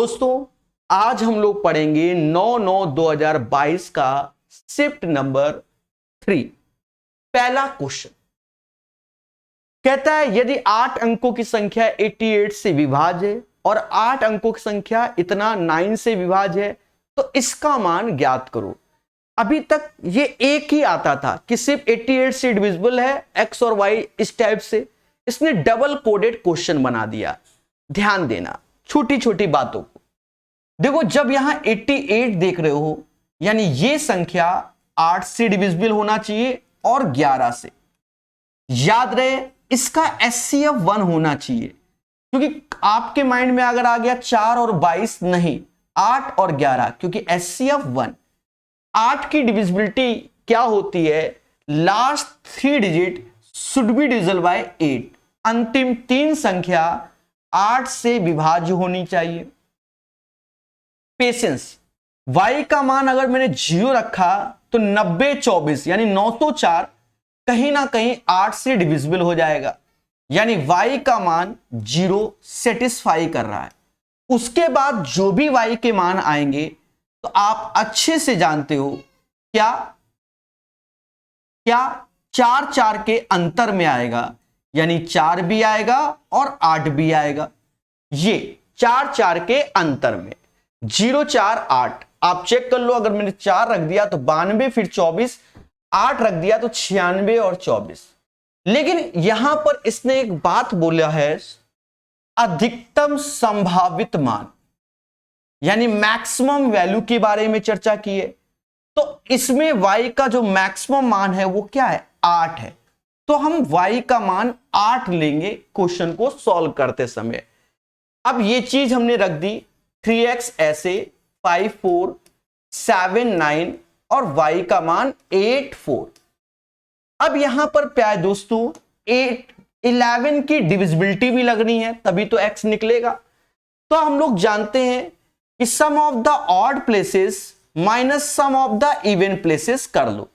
दोस्तों आज हम लोग पढ़ेंगे 9/9/2022 का शिफ्ट नंबर 3। पहला क्वेश्चन कहता है यदि 8 अंकों की संख्या 88 से विभाज्य है और 8 अंकों की संख्या इतना 9 से विभाज्य है तो इसका मान ज्ञात करो। अभी तक ये एक ही आता था कि सिर्फ 88 से डिविजिबल है x और y इस टाइप से। इसने डबल कोडेड क्वेश्चन बना दिया। ध्यान देना छोटी छोटी बातों को। देखो जब यहां 88 देख रहे हो यानी ये संख्या 8 से डिविजिबल होना चाहिए और 11 से। याद रहे इसका HCF 1 होना चाहिए, क्योंकि आपके माइंड में अगर आ गया 4 और 22 नहीं 8 और 11, क्योंकि HCF 1 8 की डिविजिबिलिटी क्या होती है, last 3 digit should be divisible by 8। अंतिम 3 संख्या 8 से विभाज्य होनी चाहिए। पेशेंस, y का मान अगर मैंने 0 रखा तो 90/24 यानी 904 कहीं ना कहीं 8 से डिविजिबल हो जाएगा, यानी y का मान 0 सेटिस्फाई कर रहा है। उसके बाद जो भी y के मान आएंगे तो आप अच्छे से जानते हो क्या 4 के अंतर में आएगा, यानी 4 भी आएगा और 8 भी आएगा। ये 4 के अंतर में 0 4 8 आप चेक कर लो। अगर मैंने 4 रख दिया तो 92 फिर 24, 8 रख दिया तो 96 और 24। लेकिन यहां पर इसने एक बात बोला है, अधिकतम संभावित मान यानी मैक्सिमम वैल्यू के बारे में चर्चा की है। तो इसमें y का जो मैक्सिमम मान है वो क्या है, 8 है। तो हम y का मान 8 लेंगे क्वेश्चन को सॉल्व करते समय। अब ये चीज हमने रख दी 3x ऐसे 5 4 7 9 और y का मान 8 4। अब यहां पर प्यारे दोस्तों 11 की डिविजिबिलिटी भी लगनी है तभी तो x निकलेगा। तो हम लोग जानते हैं कि sum of the odd places minus sum of the even places कर लो।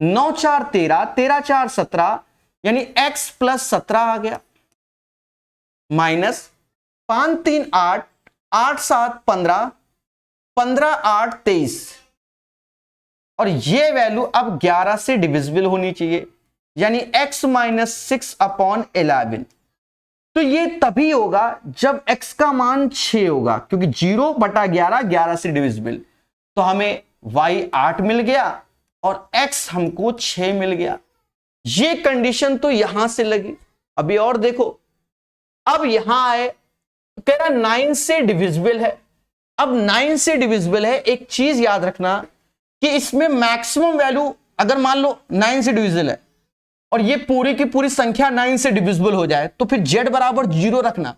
9 4 13 13 4 17 यानी x + 17 आ गया, माइनस 5 3 8 8 7 15 15 8 23 और ये वैल्यू अब 11 से डिविजिबल होनी चाहिए, यानी x - 6/11। तो ये तभी होगा जब x का मान 6 होगा, क्योंकि 0/11 11 से डिविजिबल। तो हमें y 8 मिल गया और x हमको 6 मिल गया। ये कंडीशन तो यहां से लगी। अभी और देखो, अब यहां आए कह रहा 9 से डिविजिबल है। अब 9 से डिविजिबल है, एक चीज याद रखना कि इसमें मैक्सिमम वैल्यू अगर मान लो 9 से डिविजिबल है और ये पूरी की पूरी संख्या 9 से डिविजिबल हो जाए तो फिर z = 0 रखना,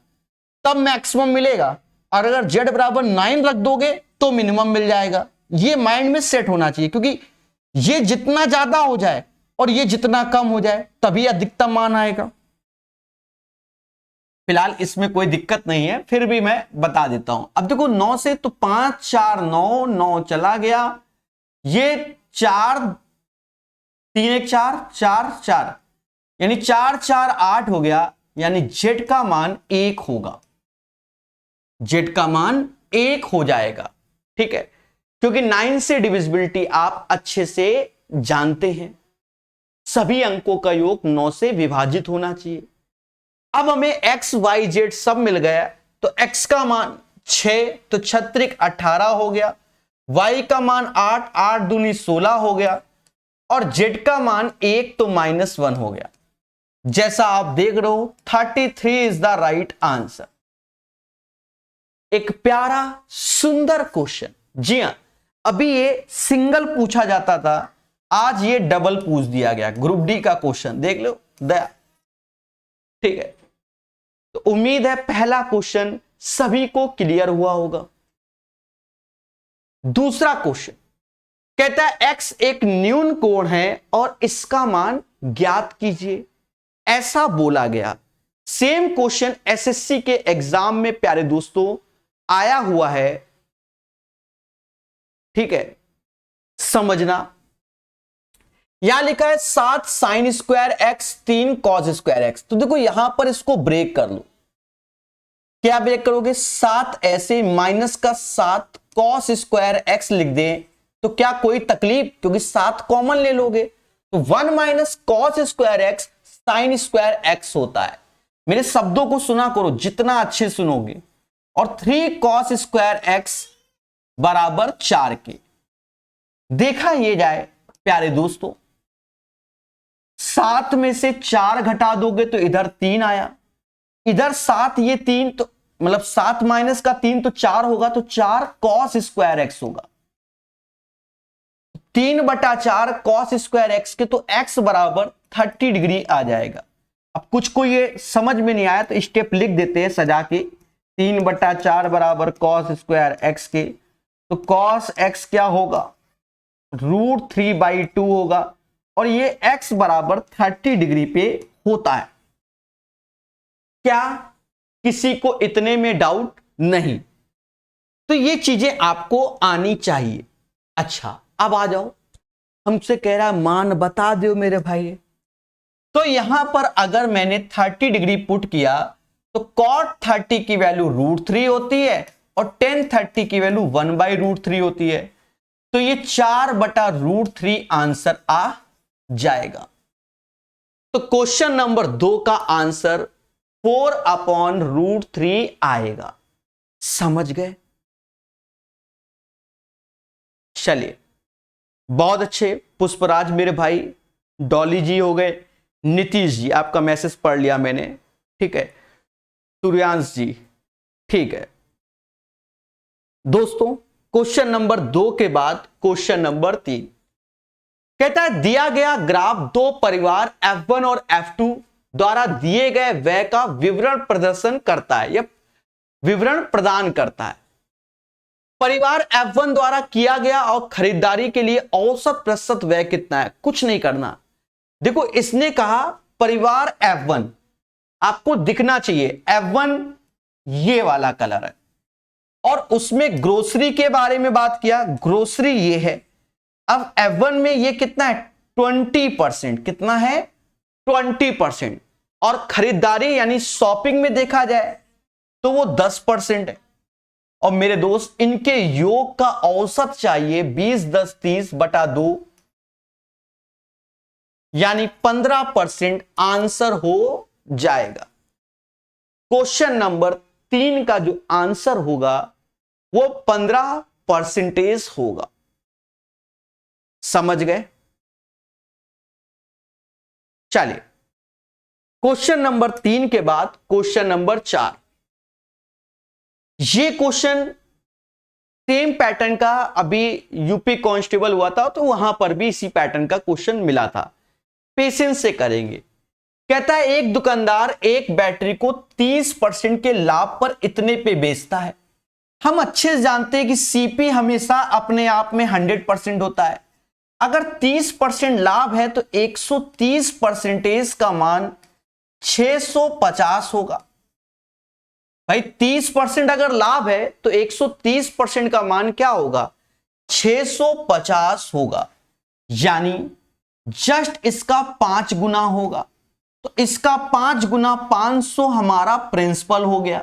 तब मैक्सिमम मिलेगा। और अगर z = 9 रख दोगे तो मिनिमम मिल जाएगा। ये माइंड में सेट होना चाहिए, क्योंकि ये जितना ज्यादा हो जाए और ये जितना कम हो जाए तभी अधिकतम मान आएगा। फिलहाल इसमें कोई दिक्कत नहीं है, फिर भी मैं बता देता हूं। अब देखो 9 से तो 5 4 9 9 चला गया, ये 4 3 1 4 4 4 यानी 4 4 8 हो गया, यानी z का मान 1 होगा। z का मान 1 हो जाएगा, ठीक है, क्योंकि 9 से डिविजिबिलिटी आप अच्छे से जानते हैं। सभी अंकों का योग 9 से विभाजित होना चाहिए। अब हमें x y z सब मिल गया, तो x का मान 6 तो 6 18 हो गया, y का मान 8 8 दूनी 16 हो गया और z का मान 1 तो -1 हो गया। जैसा आप देख रहे हो 33 इज द राइट आंसर। एक प्यारा सुंदर क्वेश्चन। जी हां, अभी ये सिंगल पूछा जाता था, आज ये डबल पूछ दिया गया। ग्रुप डी का क्वेश्चन देख लो दया, ठीक है। तो उम्मीद है पहला क्वेश्चन सभी को क्लियर हुआ होगा। दूसरा क्वेश्चन कहता है x एक न्यून कोण है और इसका मान ज्ञात कीजिए, ऐसा बोला गया। सेम क्वेश्चन एसएससी के एग्जाम में प्यारे दोस्तों आया हुआ है, ठीक है, समझना। यहां लिखा है 7 sin² x 3 cos² x। तो देखो यहां पर इसको ब्रेक कर लो। क्या ब्रेक करोगे, 7 ऐसे माइनस का 7 कॉस स्क्वायर एक्स लिख दें तो क्या कोई तकलीफ, क्योंकि 7 कॉमन ले लोगे तो 1 minus cos square x sine square x होता है। मेरे शब्दों को सुना करो जितना अच्छे सुनोगे। और 3 कॉस स्क्वायर एक्स बराबर 4 के। देखा ये जाए प्यारे दोस्तों, 7 में से 4 घटा दोगे तो इधर 3 आया, इधर 7 ये 3 तो मतलब 7 माइनस का 3 तो 4 होगा, तो 4 कॉस स्क्वायर एक्स होगा। 3/4 कॉस स्क्वायर एक्स के तो एक्स बराबर 30 डिग्री आ जाएगा। अब कुछ को ये समझ में नहीं आया तो स्टेप लिख देते हैं सजा के। 3/4 बराबर कॉस स्क्वायर एक्स के, तो कॉस एक्स क्या होगा, √3/2 होगा, और ये x बराबर 30 डिग्री पे होता है। क्या किसी को इतने में डाउट नहीं? तो ये चीजें आपको आनी चाहिए। अच्छा अब आ जाओ, हमसे कह रहा मान बता दो मेरे भाई। तो यहां पर अगर मैंने 30 डिग्री पुट किया तो cot 30 की वैल्यू √3 होती है और tan 30 की वैल्यू 1/√3 होती है। तो ये 4/√3 आंसर आ जाएगा। तो क्वेश्चन नंबर 2 का आंसर 4/√3 आएगा। समझ गए? चलिए बहुत अच्छे। पुष्पराज मेरे भाई, डॉली जी हो गए, नीतीश जी आपका मैसेज पढ़ लिया मैंने, ठीक है, सूर्यांश जी, ठीक है। दोस्तों क्वेश्चन नंबर 2 के बाद क्वेश्चन नंबर 3 कहता है दिया गया ग्राफ दो परिवार F1 और F2 द्वारा दिए गए व्यय का विवरण प्रदर्शन करता है या विवरण प्रदान करता है। परिवार F1 द्वारा किया गया और खरीदारी के लिए औसत प्रतिशत व्यय कितना है। कुछ नहीं करना, देखो इसने कहा परिवार F1 आपको दिखना चाहिए, F1 ये वाला कलर है, और उसमें ग्रोसरी के बारे में बात किया, ग्रोसरी ये है। अब F1 में ये कितना है, 20%, कितना है 20%, और खरीदारी यानी शॉपिंग में देखा जाए तो वो 10% है। और मेरे दोस्त इनके योग का औसत चाहिए 20 10 30/2 यानी 15% आंसर हो जाएगा। क्वेश्चन नंबर 3 का जो आंसर होगा वो 15% होगा। समझ गए? चलिए क्वेश्चन नंबर 3 के बाद क्वेश्चन नंबर 4। ये क्वेश्चन सेम पैटर्न का अभी यूपी कांस्टेबल हुआ था तो वहां पर भी इसी पैटर्न का क्वेश्चन मिला था। पेशेंस से करेंगे। कहता है एक दुकानदार एक बैटरी को 30% के लाभ पर इतने पे बेचता है। हम अच्छे से जानते हैं कि सीपी हमेशा अपने आप में 100% होता है। अगर 30% लाभ है तो 130% का मान 650 होगा। भाई 30% अगर लाभ है तो 130% का मान क्या होगा, 650 होगा, यानी जस्ट इसका 5 गुना होगा। तो इसका 5 गुना 500 हमारा प्रिंसिपल हो गया।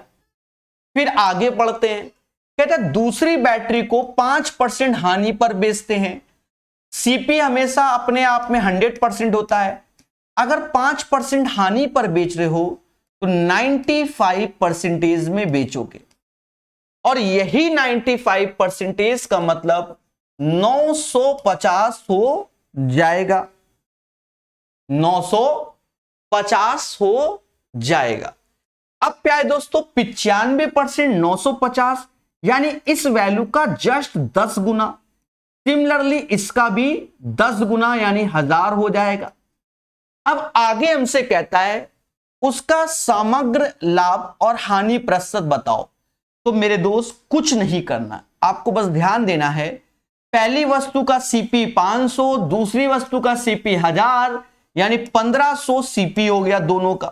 फिर आगे बढ़ते हैं। कहते हैं दूसरी बैटरी को 5% हानि पर बेचते हैं। सीपी हमेशा अपने आप में 100% होता है। अगर 5% हानि पर बेच रहे हो तो 95% में बेचोगे, और यही 95% का मतलब 950 हो जाएगा, 950 हो जाएगा। अब प्यारे दोस्तों 95% 950 यानी इस वैल्यू का जस्ट 10 गुना। सिमिलरली इसका भी 10 गुना यानी 1000 हो जाएगा। अब आगे हमसे कहता है उसका समग्र लाभ और हानि प्रतिशत बताओ। तो मेरे दोस्त कुछ नहीं करना, आपको बस ध्यान देना है। पहली वस्तु का सीपी 500, दूसरी वस्तु का सीपी 1000 यानी 1500 सीपी हो गया दोनों का।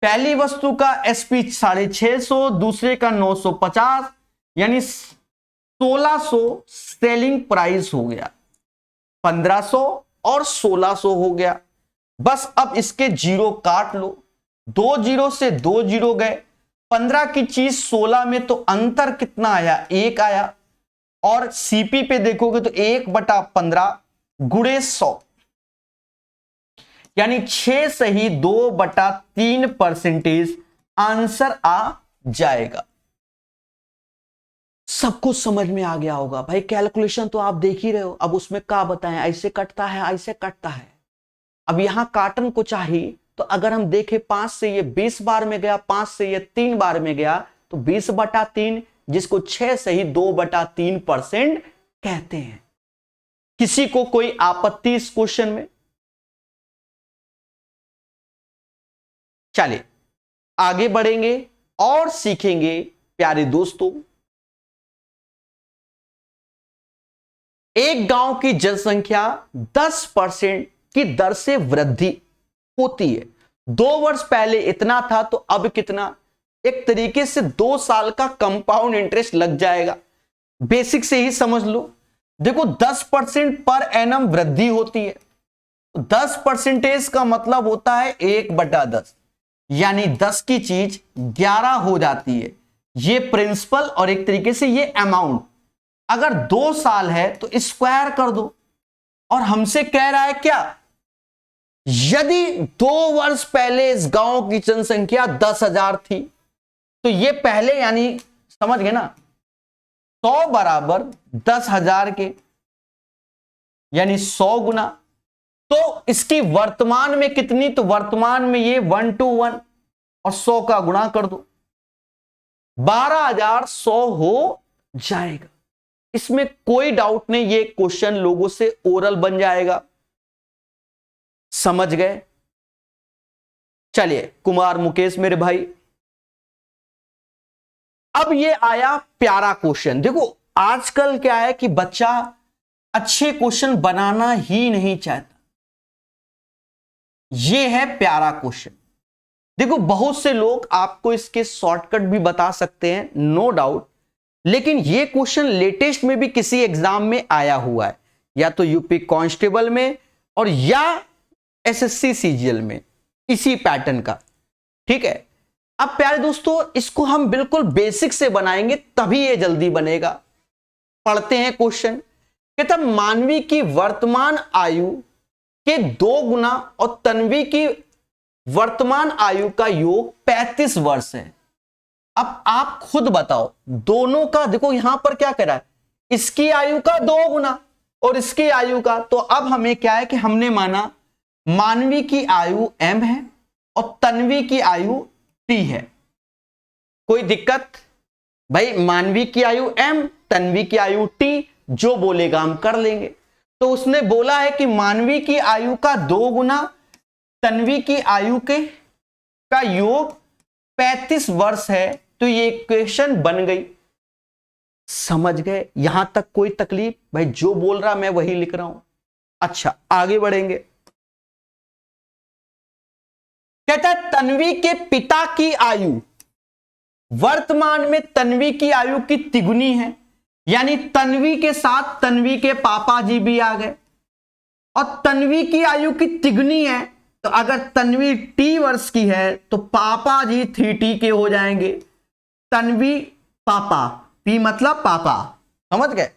पहली वस्तु का एसपी 650, दूसरे का 950 यानी 1600 सेलिंग प्राइस हो गया। 1500 और 1600 हो गया। बस अब इसके जीरो काट लो, 2 जीरो से 2 जीरो गए 15 की चीज 16 में, तो अंतर कितना आया, 1 आया। और सीपी पे देखोगे तो 1/15 गुणे 100, यानी 6 सही 2/3% आंसर आ जाएगा। सब कुछ समझ में आ गया होगा भाई, कैलकुलेशन तो आप देख ही रहे हो। अब उसमें क्या बताएं, ऐसे कटता है, ऐसे कटता है। अब यहां काटन को चाहिए, तो अगर हम देखें 5 से ये 20 बार में गया, 5 से ये 3 बार में गया, तो 20/3, जिसको 6 सही 2/3% कहते हैं। किसी को कोई आपत्ति इस क्वेश्चन में? चलिए आगे बढ़ेंगे और सीखेंगे प्यारे दोस्तों। एक गांव की जनसंख्या 10% की दर से वृद्धि होती है। 2 वर्ष पहले इतना था, तो अब कितना? एक तरीके से 2 साल का कंपाउंड इंटरेस्ट लग जाएगा। बेसिक से ही समझ लो। देखो 10% पर एनम वृद्धि होती है, 10% का मतलब होता है 1/10, यानी 10 की चीज 11 हो जाती है। ये प्रिंसिपल और एक तरीके से ये अमाउंट। अगर 2 साल है तो स्क्वायर कर दो। और हमसे कह रहा है क्या, यदि 2 वर्ष पहले इस गांव की जनसंख्या 10,000 थी, तो ये पहले, यानी समझ गए ना, 100 बराबर 10,000 के, यानी 100 गुना। तो इसकी वर्तमान में कितनी, तो वर्तमान में ये 1:1 और 100 का गुणा कर दो, 12,100 हो जाएगा। इसमें कोई डाउट नहीं, ये क्वेश्चन लोगों से ओरल बन जाएगा। समझ गए? चलिए कुमार मुकेश मेरे भाई, अब ये आया प्यारा क्वेश्चन। देखो आजकल क्या है कि बच्चा अच्छे क्वेश्चन बनाना ही नहीं चाहता। ये है प्यारा क्वेश्चन। देखो बहुत से लोग आपको इसके शॉर्टकट भी बता सकते हैं, नो डाउट, लेकिन ये क्वेश्चन लेटेस्ट में भी किसी एग्जाम में आया हुआ है, या तो यूपी कांस्टेबल में और या एसएससी सीजीएल में, इसी पैटर्न का। ठीक है, अब प्यारे दोस्तों इसको हम बिल्कुल बेसिक से बनाएंगे, तभी ये जल्दी बनेगा। पढ़ते हैं क्वेश्चन। कहता मानवी की वर्तमान आयु के 2 गुना और तन्वी की वर्तमान आयु का योग 35 वर्ष है। अब आप खुद बताओ, दोनों का देखो यहां पर क्या कह रहा है, इसकी आयु का 2 गुना और इसकी आयु का। तो अब हमें क्या है कि हमने माना मानवी की आयु m है और तन्वी की आयु t है। कोई दिक्कत? भाई मानवी की आयु m, तन्वी की आयु t, जो बोलेगा हम कर लेंगे। तो उसने बोला है कि मानवी की आयु का 2 गुना, तन्वी की आयु के का योग 35 वर्ष है, तो ये इक्वेशन बन गई। समझ गए? यहां तक कोई तकलीफ? भाई जो बोल रहा मैं वही लिख रहा हूं। अच्छा आगे बढ़ेंगे। कहता है तन्वी के पिता की आयु वर्तमान में तन्वी की आयु की तिगुनी है, यानी तन्वी के साथ तन्वी के पापा जी भी आ गए, और तन्वी की आयु की तिगुनी है। तो अगर तन्वी t वर्ष की है तो पापा जी 3t के हो जाएंगे। तन्वी पापा, p मतलब पापा, समझ गए?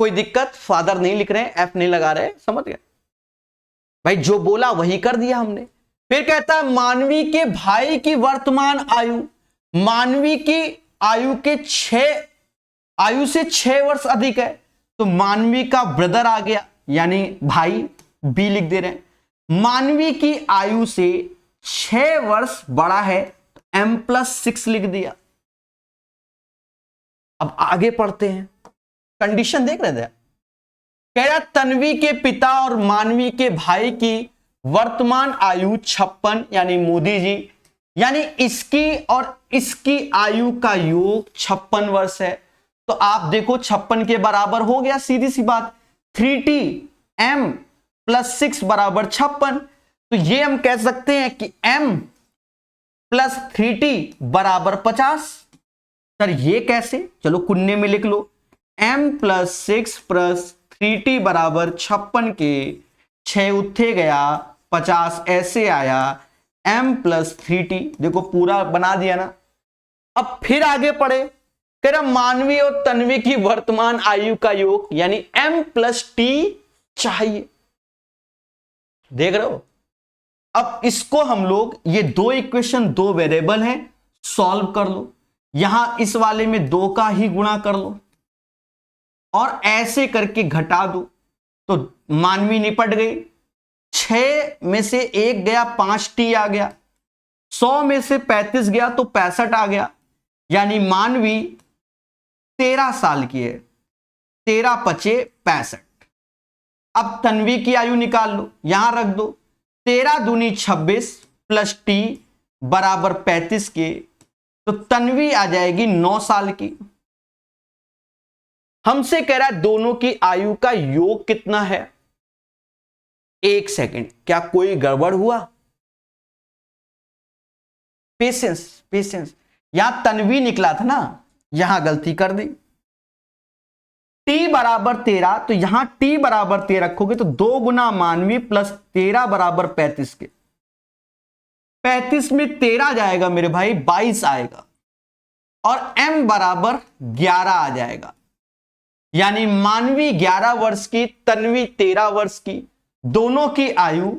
कोई दिक्कत? फादर नहीं लिख रहे हैं, f नहीं लगा रहे, समझ गए? भाई जो बोला वही कर दिया हमने। फिर कहता है मानवी के भाई की वर्तमान आयु, मानवी की आयु के 6 आयु से 6 वर्ष अधिक है, तो मानवी का ब्रदर आ गया, यानी भाई, बी लिख दे रहे हैं। मानवी की आयु से 6 वर्ष बड़ा है, तो m+6 लिख दिया। अब आगे पढ़ते हैं, कंडीशन देख रहे थे। कह रहा तन्वी के पिता और मानवी के भाई की वर्तमान आयु 56, यानी मोदी जी, यानी इसकी और इसकी आयु का योग 56 वर्ष है। तो आप देखो 56 के बराबर हो गया, सीधी सी बात, 3t m+6 बराबर 56। तो ये हम कह सकते हैं कि m+3t बराबर 50। सर ये कैसे? चलो कुन्ने में लिख लो, m+6 + 3t बराबर 56 के 6 उत्थे गया 50, ऐसे आया m+3t। देखो पूरा बना दिया ना, अब फिर आगे पढ़े, कह रहा मानवी और तन्वी की वर्तमान आयु का योग यानी m+t चाहिए। देख रहे हो, अब इसको हम लोग, ये दो इक्वेशन, दो वेरिएबल हैं, सॉल्व कर लो। यहां इस वाले में 2 का ही गुणा कर लो और ऐसे करके घटा दो, तो मानवी निपट गई। 6 में से 1 गया, 5t आ गया। 100 में से 35 गया तो 65 आ गया, यानी मानवी 13 साल की है। 13 पचे 65। अब तन्वी की आयु निकाल लो, यहां रख दो। 13 दूनी 26 प्लस t बराबर 35 के, तो तन्वी आ जाएगी 9 साल की। हमसे कह रहा है दोनों की आयु का योग कितना है। 1 सेकंड, क्या कोई गड़बड़ हुआ? पेशेंस पेशेंस, यहां तन्वी निकला था ना, यहां गलती कर दी। t बराबर 13, तो यहां t बराबर 13 रखोगे तो 2 गुना मानवी प्लस 13 बराबर 35 के। 35 में 13 जाएगा मेरे भाई, 22 आएगा और m बराबर 11 आ जाएगा, यानी मानवी 11 वर्ष की, तन्वी 13 वर्ष की, दोनों की आयु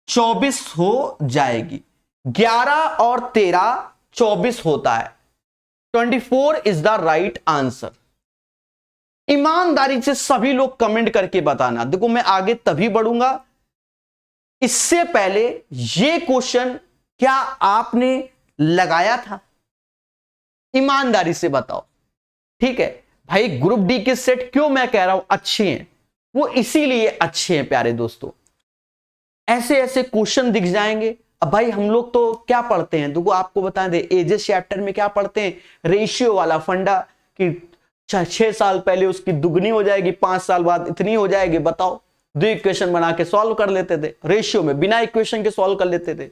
24 हो जाएगी। 11 और 13 24 होता है। 24 इज द राइट आंसर। ईमानदारी से सभी लोग कमेंट करके बताना। देखो मैं आगे तभी बढ़ूंगा, इससे पहले ये क्वेश्चन क्या आपने लगाया था? ईमानदारी से बताओ, ठीक है भाई। ग्रुप डी के सेट क्यों मैं कह रहा हूं अच्छे हैं, वो इसीलिए अच्छे हैं प्यारे दोस्तों। ऐसे ऐसे क्वेश्चन दिख जाएंगे। अब भाई हम लोग तो क्या पढ़ते हैं, देखो आपको बता दें, एजेस चैप्टर में क्या पढ़ते हैं, रेशियो वाला फंडा, कि 6 साल पहले उसकी दुगनी हो जाएगी, 5 साल बाद इतनी हो जाएगी। बताओ, 2 इक्वेशन बना के सॉल्व कर लेते थे रेशियो में, बिना इक्वेशन के सॉल्व कर लेते थे।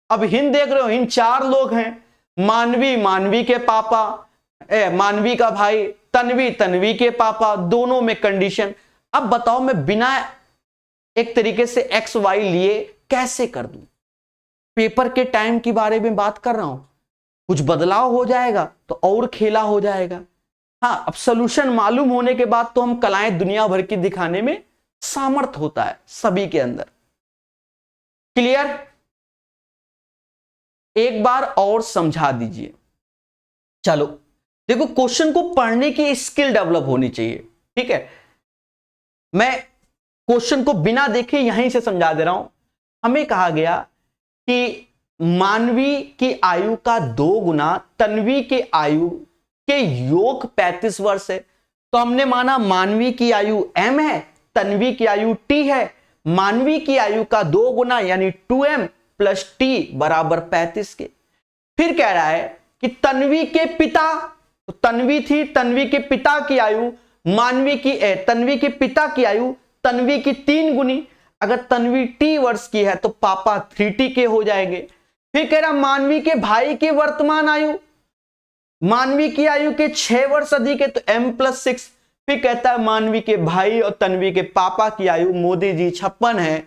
अब हिंद देख रहे हो, हिंद 4 लोग हैं, मानवी, मानवी के पापा, मानवी का भाई, तन्वी, तन्वी के पापा, दोनों में कंडीशन। अब बताओ मैं बिना एक तरीके से एक्स वाई लिए कैसे कर दूं? पेपर के टाइम के बारे में बात कर रहा हूं, कुछ बदलाव हो जाएगा तो और खेला हो जाएगा। हाँ, अब सोल्यूशन मालूम होने के बाद तो हम कलाएं दुनिया भर की दिखाने में सामर्थ होता है सभी के अंदर। क्लियर? एक बार और समझा दीजिए। चलो देखो, क्वेश्चन को पढ़ने की स्किल डेवलप होनी चाहिए, ठीक है। मैं क्वेश्चन को बिना देखे यहीं से समझा दे रहा हूं। हमें कहा गया कि मानवी की आयु का 2 गुना तन्वी के आयु के योग 35 वर्ष है, तो हमने माना मानवी की आयु m है, तन्वी की आयु t है। मानवी की आयु का 2 गुना यानी 2m प्लस t बराबर 35 के। फिर कह रहा है कि तन्वी के पिता, तो तन्वी थी, तन्वी के पिता की आयु मानवी की, तन्वी के पिता की आयु तन्वी की 3 गुनी। अगर तन्वी t वर्ष की है तो पापा 3t के हो जाएंगे। फिर कह रहा मानवी के भाई की वर्तमान आयु, मानवी की आयु के 6 वर्ष अधिक है तो m+6। फिर कहता है मानवी के भाई और तन्वी के पापा की आयु मोदी जी 56 है,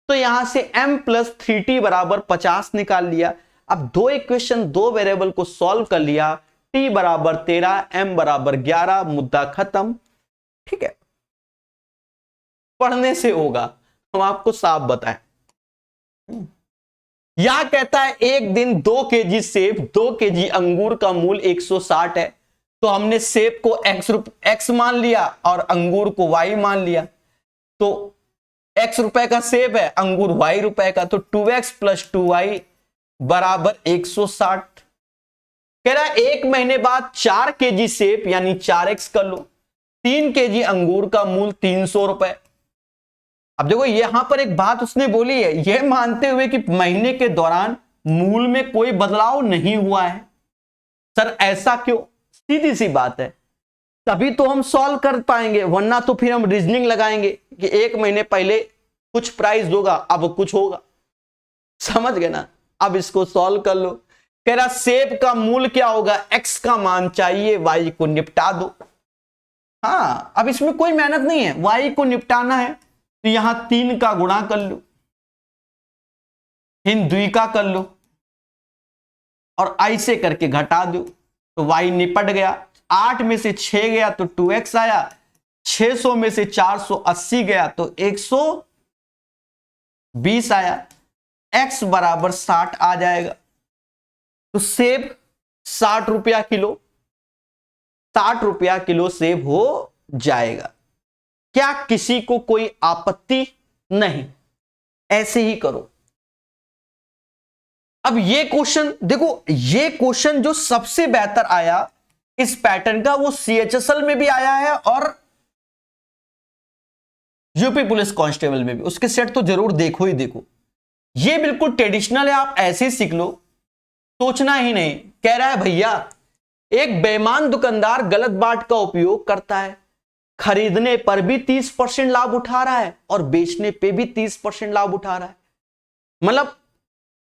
तो यहां से m+3t बराबर 50 निकाल लिया। अब 2 इक्वेशन, 2 वेरिएबल को सॉल्व कर लिया, t बराबर 13, m बराबर 11, मुद्दा खत्म। ठीक है, पढ़ने से होगा, हम आपको साफ बताएं। यह कहता है एक दिन 2 kg सेब, 2 kg अंगूर का मूल 160 है, तो हमने सेब को x मान लिया और अंगूर को y मान लिया। तो x रुपए का सेब है, अंगूर y रुपए का, तो 2x + 2y बराबर 160। कह रहा है 1 महीने बाद 4 kg सेब यानी 4x कर लो, 3 kg अंगूर का मूल 300 रुपए। अब देखो यहां पर एक बात उसने बोली है, यह मानते हुए कि महीने के दौरान मूल में कोई बदलाव नहीं हुआ है। सर ऐसा क्यों? सीधी सी बात है, तभी तो हम सॉल्व कर पाएंगे, वरना तो फिर हम रीजनिंग लगाएंगे कि 1 महीने पहले कुछ प्राइस होगा, अब कुछ होगा। समझ गए ना? अब इसको सॉल्व कर लो। कह रहा सेब का मूल क्या होगा, x का मान चाहिए, y को निपटा दो। हाँ, अब इसमें कोई मेहनत नहीं है, y को निपटाना है तो यहां 3 का गुणा कर लो, इन 2 का कर लो और i से करके घटा दो, तो y निपट गया। 8 में से 6 गया तो 2x आया, 600 में से 480 गया तो 120 आया, x बराबर 60 आ जाएगा। तो सेब 60 रुपया किलो, 60 रुपया किलो सेब हो जाएगा। क्या किसी को कोई आपत्ति? नहीं, ऐसे ही करो। अब ये क्वेश्चन देखो, ये क्वेश्चन जो सबसे बेहतर आया इस पैटर्न का वो CHSL में भी आया है और यूपी पुलिस कांस्टेबल में भी। उसके सेट तो जरूर देखो ही देखो। ये बिल्कुल ट्रेडिशनल है, आप ऐसे ही सीख लो, सोचना ही नहीं। कह रहा है भैया एक बेईमान दुकानदार गलत बाट का उपयोग करता है, खरीदने पर भी 30% लाभ उठा रहा है और बेचने पे भी 30% लाभ उठा रहा है। मतलब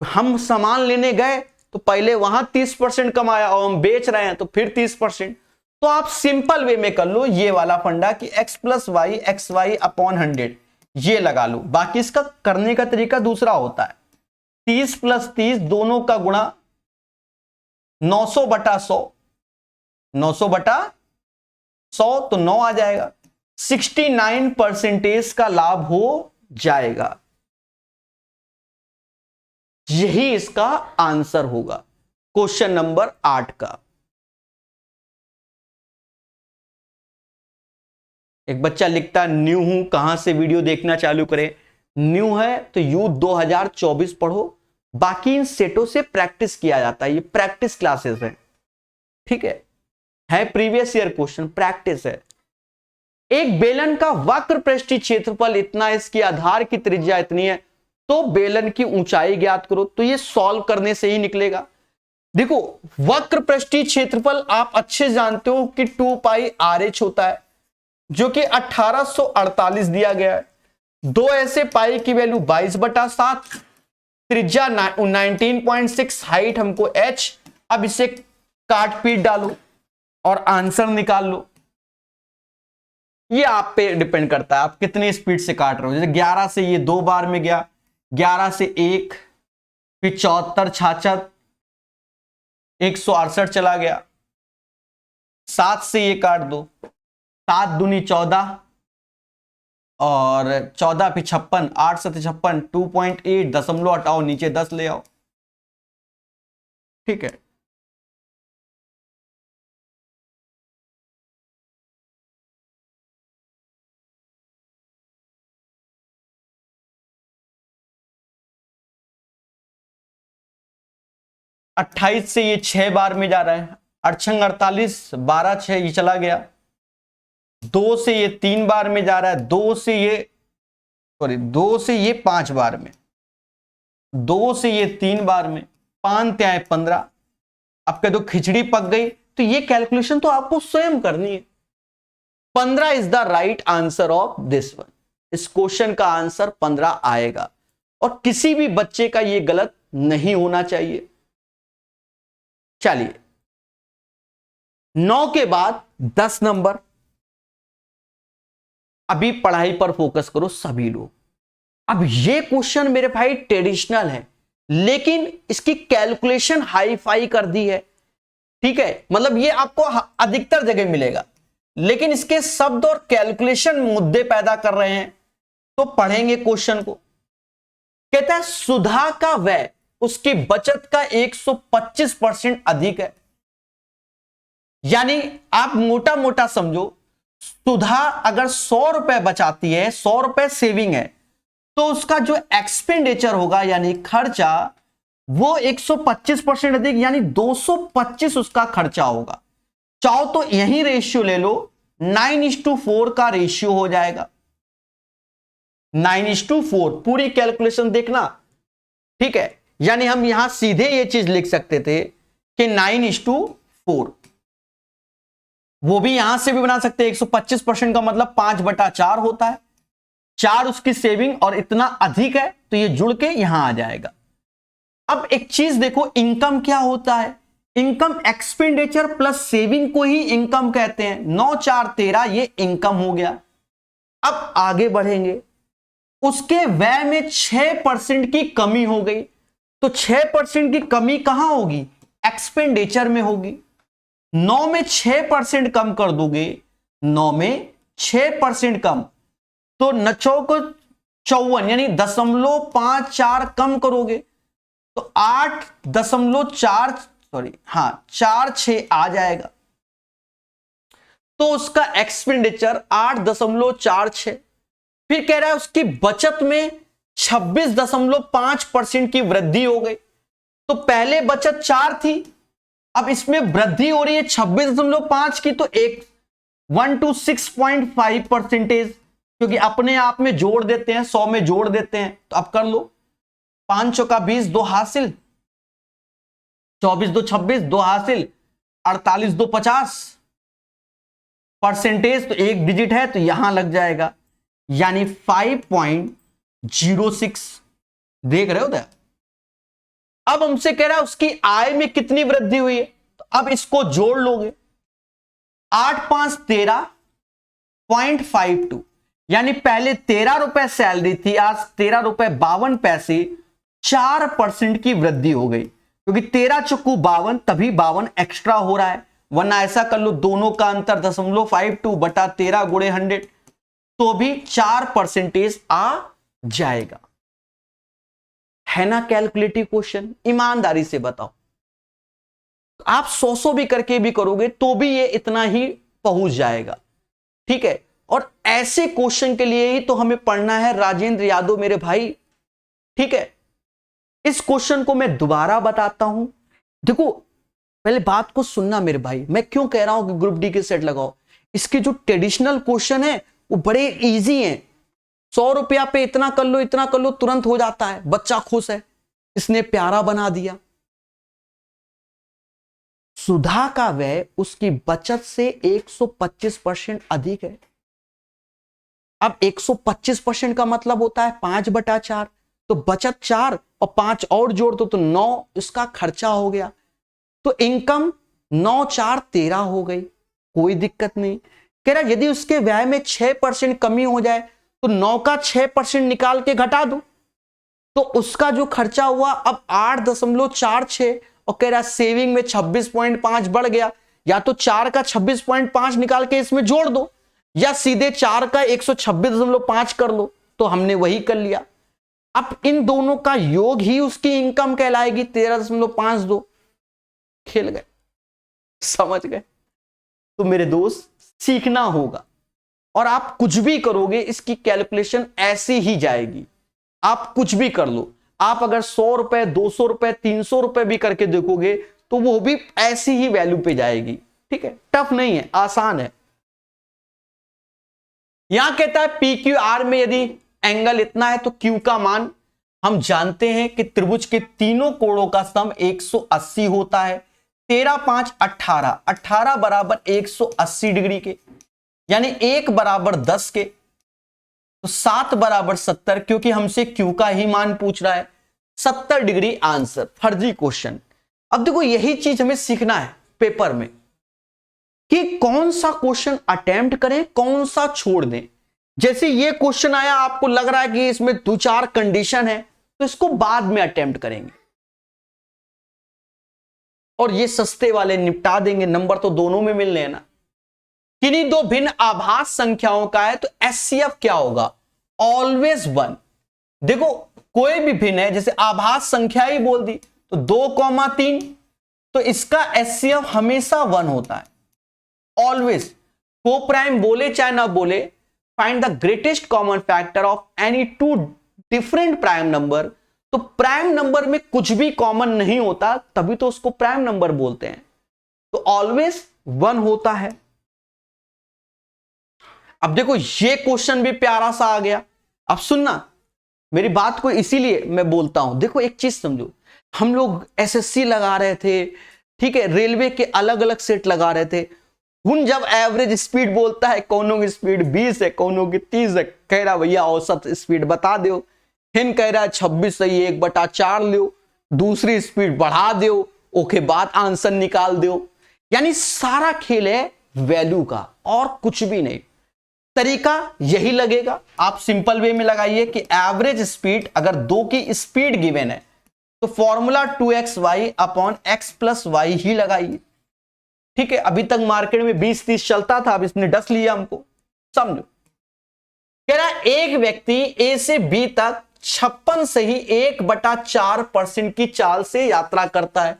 हम सामान लेने गए तो पहले वहां 30% कमाया और हम बेच रहे हैं तो फिर 30%। तो आप सिंपल वे में कर लो ये वाला फंडा कि x plus y x y upon 100 ये लगा लो। बाकी इसका करने का तरीका दूसरा होता है, 30 प्लस 30 दोनों का गुणा 900 बटा 100, 900 बटा 100 तो 9 आ जाएगा। 69% का लाभ हो जाएगा। यही इसका आंसर होगा क्वेश्चन नंबर 8 का। एक बच्चा लिखता न्यू हूं, कहां से वीडियो देखना चालू करें? न्यू है तो यूथ 2024 पढ़ो, बाकी इन सेटों से प्रैक्टिस किया जाता है। ये प्रैक्टिस क्लासेस है, ठीक है प्रीवियस ईयर क्वेश्चन, प्रैक्टिस है। एक बेलन का वक्र पृष्ठीय क्षेत्रफल इतना, इसकी आधार की त्रिज्या इतनी है, तो बेलन की ऊंचाई ज्ञात करो। तो ये सॉल्व करने से ही निकलेगा। देखो वक्र पृष्ठीय क्षेत्रफल आप अच्छे जानते हो कि 2 पाई RH होता है, जो कि 1848 दिया गया है। 2 ऐसे पाई की वैल्यू 22/7, त्रिज्या 19.6, हाइट हमको h। अब इसे काट पीट डालो और आंसर निकाल लो। ये आप पे डिपेंड करता है आप कितनी स्पीड से काट रहे हो। जैसे 11 से ये 2 बार में गया, 11 से 1, फिर 74, 66, 168 चला गया। 7 से ये काट दो, 7 दूनी 14 और 14 फिर 56, 8 7 56, 2.8 दशमलव हटाओ नीचे 10 ले आओ, ठीक है। अट्ठाईस से ये 6 बार में जा रहा है, अड़छंग 48, 12 6 ये चला गया। 2 से ये 3 बार में जा रहा है, 2 से ये 5 बार में, 2 से ये 3 बार में, 5 त्याए 15। अब कह दो खिचड़ी पक गई, तो ये कैलकुलेशन तो आपको स्वयं करनी है। 15 is the right answer of this one. इस क्वेश्चन का आंसर 15 आएगा और किसी भी बच्चे का ये गलत नहीं होना चाहिए। चलिए 9 के बाद 10 नंबर। अभी पढ़ाई पर फोकस करो सभी लोग। अब ये क्वेश्चन मेरे भाई ट्रेडिशनल है, लेकिन इसकी कैलकुलेशन हाई फाई कर दी है, ठीक है। मतलब ये आपको अधिकतर जगह मिलेगा, लेकिन इसके शब्द और कैलकुलेशन मुद्दे पैदा कर रहे हैं। तो पढ़ेंगे क्वेश्चन को। कहता है सुधा का व्यय उसकी बचत का 125% अधिक है। यानी आप मोटा मोटा समझो, सुधा अगर 100 रुपए बचाती है, 100 रुपए सेविंग है, तो उसका जो एक्सपेंडिचर होगा यानी खर्चा वो 125% अधिक, यानी 225 उसका खर्चा होगा। चाहो तो यही रेशियो ले लो, 9:4 का रेशियो हो जाएगा। 9:4 पूरी कैलकुलेशन देखना, ठीक है। यानी हम यहां सीधे ये चीज लिख सकते थे कि 9:4, वो भी यहां से भी बना सकते हैं। 125% का मतलब 5/4 होता है। 4 उसकी सेविंग और इतना अधिक है, तो ये जुड़ के यहां आ जाएगा। अब एक चीज देखो, इनकम क्या होता है? इनकम एक्सपेंडिचर प्लस सेविंग को ही इनकम कहते हैं। 9 4 13 ये इनकम हो गया। अब आगे बढ़ेंगे, उसके व्यय में 6% की कमी हो गई, तो 6% की कमी कहां होगी? एक्सपेंडिचर में होगी। 9 में 6% कम कर दोगे, 9 में 6% कम, तो 9 को 54 यानी 0.54 कम करोगे तो 46 आ जाएगा। तो उसका एक्सपेंडिचर 8.46। फिर कह रहा है उसकी बचत में 26.5% की वृद्धि हो गई। तो पहले बचत 4 थी, अब इसमें वृद्धि हो रही है 26.5 की, तो 126.5%, क्योंकि अपने आप में जोड़ देते हैं, 100 में जोड़ देते हैं। तो अब कर लो, 5 चौका 20, 2 हासिल, 24 2 26, 2 हासिल, 48 2 50 परसेंटेज, तो एक डिजिट है तो यहां लग जाएगा, यानी 5.06। देख रहे हो दया? अब हमसे कह रहा है उसकी आय में कितनी वृद्धि हुई है, तो अब इसको जोड़ लोगे, 8 5 13.52, यानी पहले 13 रुपए सैलरी थी, आज 13 रुपए 52 पैसे, 4% की वृद्धि हो गई, क्योंकि 13 चुक्कू 52, तभी 52 एक्स्ट्रा हो रहा है। वरना ऐसा कर लो, दोनों का अंतर 0.52 बटा 13 गुणे 100, तो भी 4% आ जाएगा। है ना कैलकुलेटिव क्वेश्चन? ईमानदारी से बताओ, आप 100 भी करके भी करोगे तो भी ये इतना ही पहुंच जाएगा। ठीक है, और ऐसे क्वेश्चन के लिए ही तो हमें पढ़ना है राजेंद्र यादव मेरे भाई। ठीक है, इस क्वेश्चन को मैं दोबारा बताता हूं। देखो, पहले बात को सुनना मेरे भाई, मैं क्यों कह रहा हूं कि ग्रुप डी के सेट लगाओ। इसके जो ट्रेडिशनल क्वेश्चन है वो बड़े इजी हैं। 100 रुपया पे इतना कर लो, इतना कर लो, तुरंत हो जाता है, बच्चा खुश है, इसने प्यारा बना दिया। सुधा का व्यय उसकी बचत से 125% अधिक है। अब 125% का मतलब होता है 5/4, तो बचत 4 और 5 और जोड़ दो तो 9 इसका खर्चा हो गया। तो इनकम 9 4 13 हो गई, कोई दिक्कत नहीं। कह रहा यदि उसके व्यय में 6% कमी हो जाए तो 9 का 6% निकाल के घटा दो, तो उसका जो खर्चा हुआ अब 8.46, और कह रहा सेविंग में 26.5 बढ़ गया। या तो 4 का 26.5 निकाल के इसमें जोड़ दो, या सीधे 4 का 126.5 कर लो, तो हमने वही कर लिया। अब इन दोनों का योग ही उसकी इनकम कहलाएगी, 13.52। खेल गए, समझ गए? तो मेरे दोस्त सीखना होगा, और आप कुछ भी करोगे इसकी कैलकुलेशन ऐसी ही जाएगी। आप कुछ भी कर लो, आप अगर 100 रुपए 200 रुपए 300 रुपए भी करके देखोगे तो वो भी ऐसी ही वैल्यू पे जाएगी। ठीक है, टफ नहीं है, आसान है। यहां कहता है पी क्यू आर में यदि एंगल इतना है तो क्यू का मान हम जानते हैं कि त्रिभुज के तीनों कोणों का सम 180 होता है। 13 5 18, 18 बराबर 180 डिग्री के, यानी 1 बराबर 10 के, तो 7 बराबर 70, क्योंकि हमसे क्यू का ही मान पूछ रहा है। 70 डिग्री आंसर। फर्जी क्वेश्चन। अब देखो यही चीज हमें सीखना है पेपर में कि कौन सा क्वेश्चन अटेम्प्ट करें, कौन सा छोड़ दें। जैसे ये क्वेश्चन आया, आपको लग रहा है कि इसमें 2-4 कंडीशन है, तो इसको बाद में अटेम्प्ट करेंगे और ये सस्ते वाले निपटा देंगे, नंबर तो दोनों में मिलने हैं ना। किन्हीं दो भिन्न आभास संख्याओं का है तो एचसीएफ क्या होगा? ऑलवेज 1। देखो कोई भी भिन्न है, जैसे आभास संख्या ही बोल दी तो 2,3, तो इसका एचसीएफ हमेशा 1 होता है, ऑलवेज। को प्राइम बोले चाहे ना बोले, find the greatest common factor of any two different prime number. तो प्राइम नंबर में कुछ भी कॉमन नहीं होता, तभी तो उसको प्राइम नंबर बोलते हैं। तो ऑलवेज 1 होता है। अब देखो ये क्वेश्चन भी प्यारा सा आ गया। अब सुनना मेरी बात को, इसीलिए मैं बोलता हूं। देखो एक चीज समझो, हम लोग एसएससी लगा रहे थे, ठीक है, रेलवे के अलग अलग सेट लगा रहे थे। उन जब एवरेज स्पीड बोलता है, कौनों की स्पीड 20 है, कौनों की 30 है, कह रहा भैया औसत स्पीड बता दो। हिन कह रहा है 26 सही, 1/4 लो, दूसरी स्पीड बढ़ा दो, ओके बाद आंसर निकाल दो। यानी सारा खेल है वैल्यू का और कुछ भी नहीं। तरीका यही लगेगा, आप सिंपल वे में लगाइए कि एवरेज स्पीड, अगर 2 की स्पीड गिवन है तो formula 2xy upon x plus why he लगाइए। ठीक है, अभी तक मार्केट में 20-30 चलता था, अब इसने 10 लिया हमको, समझो। कह रहा एक व्यक्ति ए से बी तक 56 से ही 1/4% की चाल से यात्रा करता है।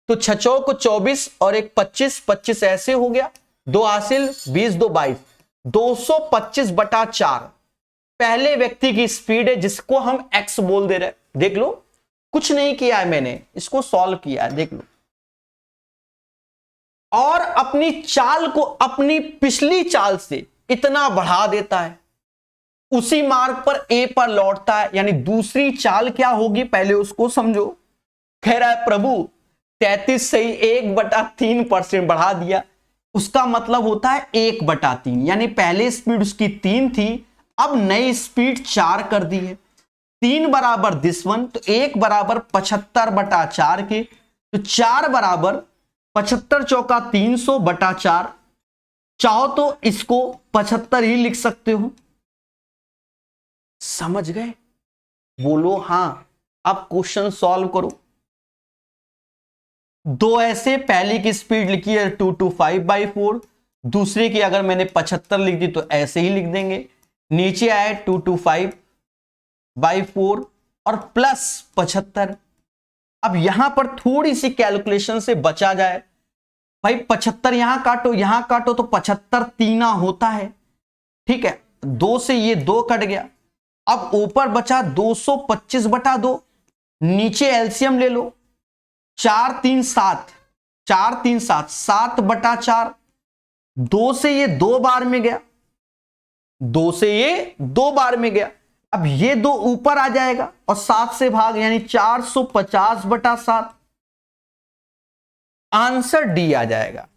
तो 6 को 24 और एक 25 ऐसे हो गया, 2 हासिल 20 2 22, 225/4 पहले व्यक्ति की स्पीड है, जिसको हम x बोल दे रहे हैं। देख लो, कुछ नहीं किया है मैंने, इसको सॉल्व किया है, देख लो। और अपनी चाल को अपनी पिछली चाल से इतना बढ़ा देता है, उसी मार्ग पर ए पर लौटता है, यानी दूसरी चाल क्या होगी पहले उसको समझो। कह रहा है प्रभु 33 से ही 1/3% बढ़ा दिया, उसका मतलब होता है 1/3, यानी पहले स्पीड उसकी 3 थी, अब नई स्पीड 4 कर दी है। 3 बराबर दिस वन, तो 1 बराबर 75/4 के, तो 4 बराबर 75 चौका 300/4। चाहो तो इसको 75 ही लिख सकते हो। समझ गए? बोलो हां। अब क्वेश्चन सॉल्व करो। दो ऐसे, पहली की स्पीड लिखी है 225/4, दूसरे की अगर मैंने 75 लिख दी तो ऐसे ही लिख देंगे। नीचे आए 225/4 और प्लस 75। अब यहां पर थोड़ी सी कैलकुलेशन से बचा जाए, भाई 75 यहां काटो तो 75 तीना होता है, ठीक है, 2 से ये 2 कट गया। अब ऊपर बचा 225/2, नीचे एलसीएम ले लो, 4 3 7, 4 3 7, 7/4, 2 से ये 2 बार में गया, 2 से ये 2 बार में गया। अब ये 2 ऊपर आ जाएगा और 7 से भाग, यानी 450/7, आंसर डी आ जाएगा।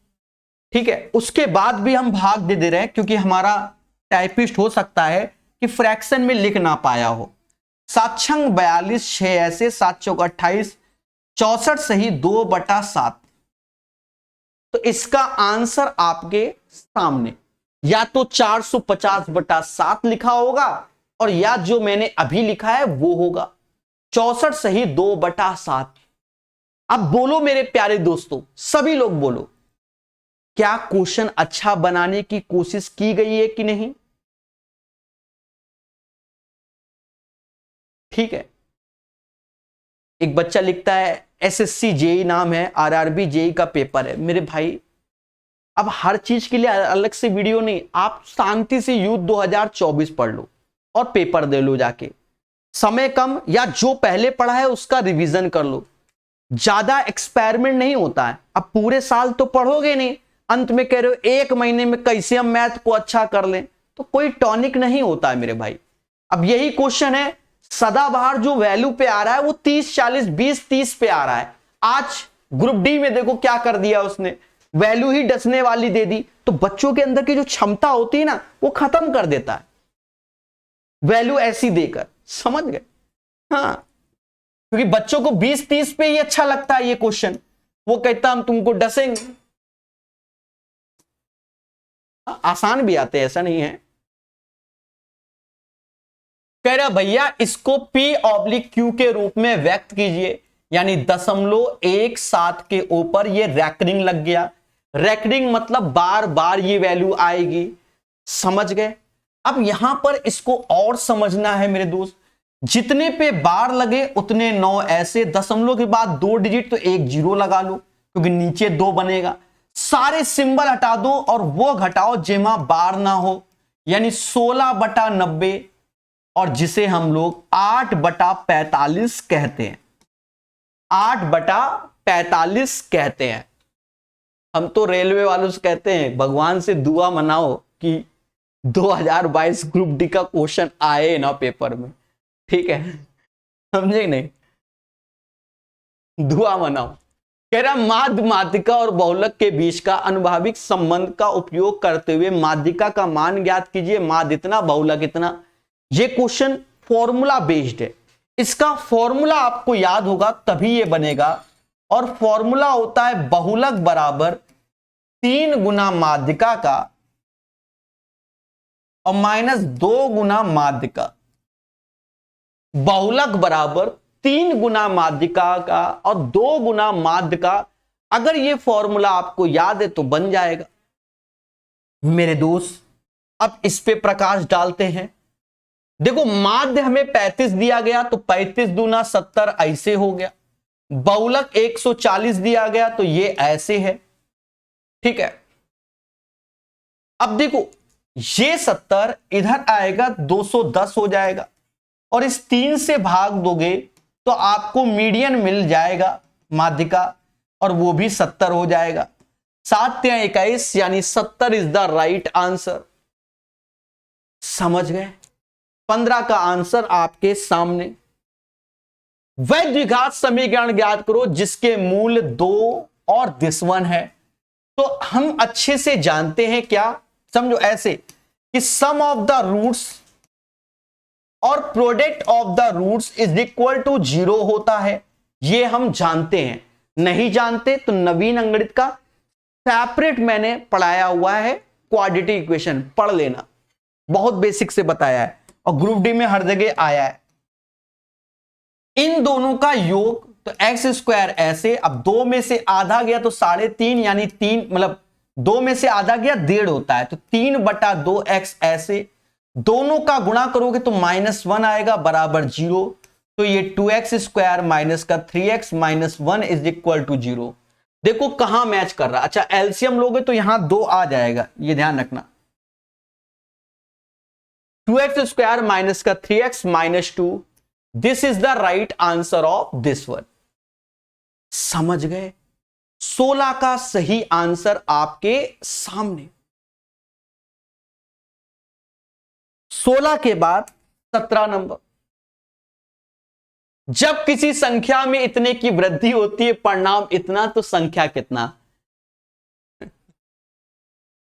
ठीक है, उसके बाद भी हम भाग दे रहे हैं, क्योंकि हमारा टाइपिस्ट हो सकता है कि फ्रैक्शन में लिख ना पाया हो। 7 छंग 42, 6 ऐसे, 7 चौक 28, 64 से ही 2/7। तो इसका आंसर आपके सामने या तो 450/7 लिखा होगा, और या जो मैंने अभी लिखा है वो होगा 64 से ही 2/7। अब बोलो मेरे प्यारे दोस्तों, सभी लोग बोलो, क्या क्वेश्चन अच्छा बनाने की कोशिश की गई है कि नहीं? ठीक है, एक बच्चा लिखता है एसएससी जेई नाम है, आरआरबी जेई का पेपर है। मेरे भाई, अब हर चीज के लिए अलग से वीडियो नहीं, आप शांति से यूथ 2024 पढ़ लो और पेपर दे लो जाके। समय कम, या जो पहले पढ़ा है उसका रिवीजन कर लो। ज्यादा एक्सपेरिमेंट नहीं होता है। अब पूरे साल तो पढ़ोगे नहीं, अंत में कह रहे हो 1 महीने में कैसे हम मैथ को अच्छा कर लें, तो कोई टॉनिक नहीं होता है मेरे भाई। अब यही क्वेश्चन है, सदाबहार जो वैल्यू पे आ रहा है वो 30 40 20 30 पे आ रहा है। आज ग्रुप डी में देखो क्या कर दिया उसने, वैल्यू ही डसने वाली दे दी। तो बच्चों के अंदर की जो क्षमता होती है ना, वो खत्म कर देता है वैल्यू ऐसी देकर। समझ गए? हाँ, क्योंकि बच्चों को 20-30 पे ही अच्छा लगता है ये क्वेश्चन। वो कहता हम तुमको डसेंगे। आसान भी आते हैं, ऐसा नहीं है। कह रहा भैया इसको P/Q के रूप में व्यक्त कीजिए, यानी 0.17 के ऊपर ये रैकरिंग लग गया। रैकरिंग मतलब बार बार ये वैल्यू आएगी। समझ गए? अब यहां पर इसको और समझना है मेरे दोस्त, जितने पे बार लगे उतने 9 ऐसे, दशमलव के बाद 2 डिजिट तो 1 0 लगा लो, क्योंकि नीचे 2 बनेगा। सारे सिंबल हटा दो और वो घटाओ जेमा बार ना हो, यानी 16/90, और जिसे हम लोग 8/45 कहते हैं। 8/45 कहते हैं। हम तो रेलवे वालों से कहते हैं भगवान से दुआ मनाओ कि 2022 ग्रुप डी का क्वेश्चन आए ना पेपर में। ठीक है, समझे नहीं? दुआ मनाओ। कह रहा माध्य माध्यिका और बहुलक के बीच का अनुभाविक संबंध का उपयोग करते हुए माध्यिका का मान ज्ञात कीजिए। माध्य इतना, बहुलक इतना। ये क्वेश्चन फॉर्मूला बेस्ड है। इसका फॉर्मूला आपको याद होगा तभी ये बनेगा, और फॉर्मूला होता है बहुलक बराबर 3 गुना माध्यिका का और -2 गुना माध्यिका। बहुलक बराबर 3 गुना माध्यिका का और 2 गुना माध्य का, अगर ये फॉर्मूला आपको याद है तो बन जाएगा। मेरे दोस्त अब इस पे प्रकाश डालते हैं। देखो माध्य हमें 35 दिया गया तो 35 दूना 70 ऐसे हो गया। बहुलक 140 दिया गया तो ये ऐसे है, ठीक है। अब देखो ये 70 इधर आएगा 210 हो जाएगा और इस 3 से भाग दोगे तो आपको मीडियन मिल जाएगा माध्य का और वो भी 70 हो जाएगा। 7 या 21 यानी 70 इज द राइट आंसर। समझ गए? 15 का आंसर आपके सामने। वह द्विघात समीकरण ज्ञात करो जिसके मूल 2 और दिस वन है। तो हम अच्छे से जानते हैं क्या, समझो ऐसे कि सम ऑफ द रूट्स और product of the roots is equal to 0 होता है, ये हम जानते हैं। नहीं जानते तो नवीन अंगणित का सेपरेट मैंने पढ़ाया हुआ है, क्वाड्रेटिक इक्वेशन पढ़ लेना, बहुत बेसिक से बताया है और ग्रुप डी में हर जगह आया है। इन दोनों का योग तो एक्स स्क्वायर ऐसे, अब 2 में से आधा गया तो 3.5 यानी 3 मतलब 2 में से आधा गया 1.5 होता है तो 3/2x ऐसे। दोनों का गुणा करोगे तो -1 आएगा बराबर 0। तो ये 2x स्क्वायर माइनस का 3x minus 1 is equal to 0। देखो कहां मैच कर रहा। अच्छा एलसीएम लोगे तो यहां 2 आ जाएगा, ये ध्यान रखना। 2x स्क्वायर माइनस का 3x minus 2, this is the right answer of this one. समझ गए? 16 का सही आंसर आपके सामने। 16 के बाद 17 नंबर। जब किसी संख्या में इतने की वृद्धि होती है परिणाम इतना तो संख्या कितना।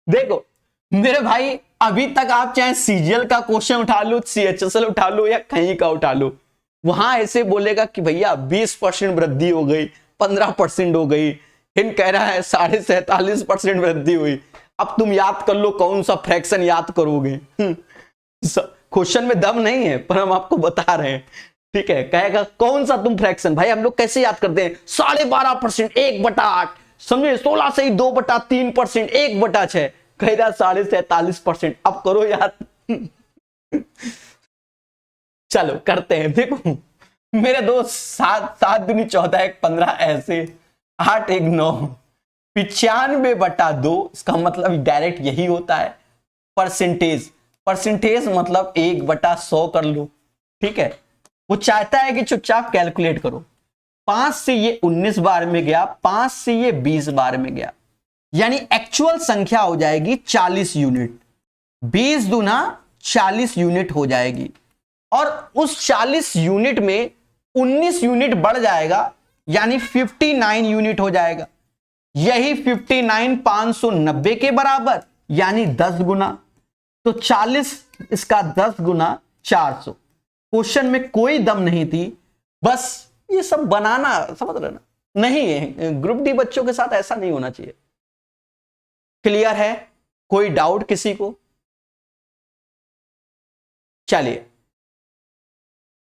देखो मेरे भाई अभी तक आप चाहे सीजीएल का क्वेश्चन उठा लो, सीएचएसएल उठा लो या कहीं का उठा लो, वहां ऐसे बोलेगा कि भैया 20% वृद्धि हो गई, 15% हो गई। इन कह रहा है 47.5% वृद्धि हुई। अब तुम याद कर लो कौन सा फ्रैक्शन याद करोगे। क्वेश्चन में दम नहीं है पर हम आपको बता रहे हैं, ठीक है। कहेगा कौन सा तुम फ्रैक्शन, भाई हम लोग कैसे याद करते हैं 12.5%, 1/8 समझे, 16 से ही 2/3%, 1/6 कह रहा 47.5%। अब करो याद। चलो करते हैं। देखो मेरे दोस्त 7 दूनी 14 1 15 ऐसे, 8 1 9, 95/2 इसका मतलब डायरेक्ट यही होता है। परसेंटेज मतलब 1/100 कर लो, ठीक है। वो चाहता है कि चुपचाप कैलकुलेट करो। 5 से ये 19 बार में गया, 5 से ये 20 बार में गया, यानी एक्चुअल संख्या हो जाएगी 40 यूनिट। 20 दूना 40 यूनिट हो जाएगी और उस 40 यूनिट में 19 यूनिट बढ़ जाएगा यानी 59 यूनिट हो जाएगा। यही 59 590 के बराबर यानी 10 गुना, तो 40 इसका 10 गुना 400। क्वेश्चन में कोई दम नहीं थी, बस ये सब बनाना, समझ रहे ना। नहीं है ग्रुप डी बच्चों के साथ ऐसा नहीं होना चाहिए। क्लियर है? कोई डाउट किसी को? चलिए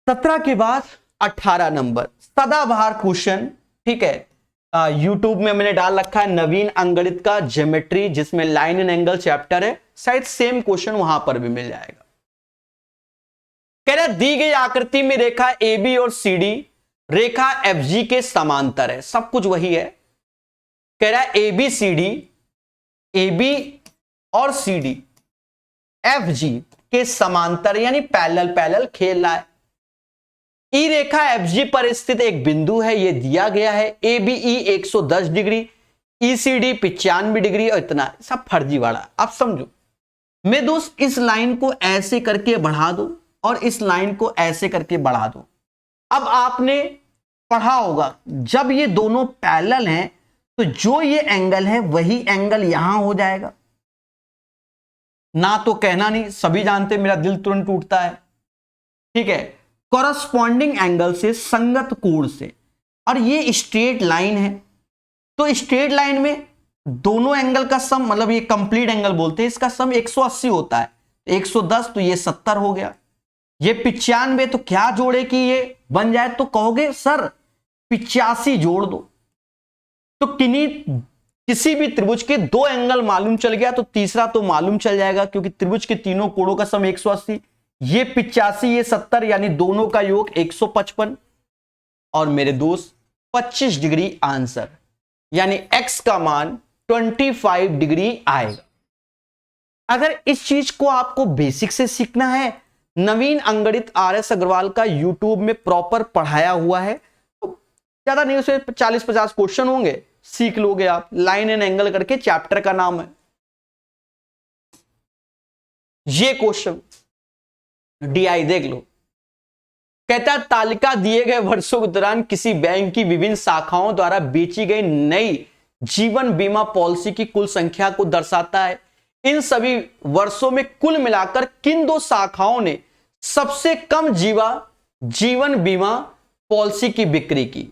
17 के बाद 18 नंबर सदाबहार क्वेश्चन, ठीक है। यूट्यूब में मैंने डाल रखा है नवीन अंगणित का ज्योमेट्री, जिसमें लाइन एंड एंगल चैप्टर है, शायद सेम क्वेश्चन वहां पर भी मिल जाएगा। कह रहा दी गई आकृति में रेखा ए बी और सी डी रेखा एफ जी के समांतर है। सब कुछ वही है। कह रहा है A B C D, A B और सी डी एफ जी के समांतर यानी पैरेलल खेल रहा है। ई रेखा एफ जी पर स्थित एक बिंदु है, यह दिया गया है। A B E 110 degree, E C D 95 degree और इतना, सब फर्जीवाड़ा। अब समझो मैं दोस्त इस लाइन को ऐसे करके बढ़ा दो और इस लाइन को ऐसे करके बढ़ा दो। अब आपने पढ़ा होगा जब ये दोनों पैरेलल हैं तो जो ये एंगल है वही एंगल यहां हो जाएगा ना, तो कहना नहीं, सभी जानते, मेरा दिल तुरंत टूटता है, ठीक है। कॉरस्पॉन्डिंग एंगल से, संगत कोण से, और ये स्ट्रेट लाइन है तो स्ट्रेट लाइन में दोनों एंगल का सम, मतलब ये कंप्लीट एंगल बोलते हैं, इसका सम 180 होता है। 110 तो ये 70 हो गया, ये 95 तो क्या जोड़े कि ये बन जाए, तो कहोगे सर 85 जोड़ दो। तो किसी भी त्रिभुज के दो एंगल मालूम चल गया तो तीसरा तो मालूम चल जाएगा, क्योंकि त्रिभुज के तीनों कोणों का सम 180, ये 85 ये 70, यानी दोनों का योग 155। और मेरे दोस्त 25 डिग्री आंसर, यानी x का मान 25 डिग्री आएगा। अगर इस चीज को आपको बेसिक से सीखना है, नवीन अंगणित RS अग्रवाल का यूट्यूब में प्रॉपर पढ़ाया हुआ है, तो ज्यादा नहीं, उसमें 40-50 क्वेश्चन होंगे, सीख लोगे आप। लाइन एंड एंगल करके चैप्टर का नाम है। ये क्वेश्चन DI देख लो, कहता है तालिका दिए गए वर्षों के दौरान किसी बैंक की विभिन्न शाखाओं द्वारा बेची गई नई जीवन बीमा पॉलिसी की कुल संख्या को दर्शाता है। इन सभी वर्षों में कुल मिलाकर किन दो शाखाओं ने सबसे कम जीवन बीमा पॉलिसी की बिक्री की।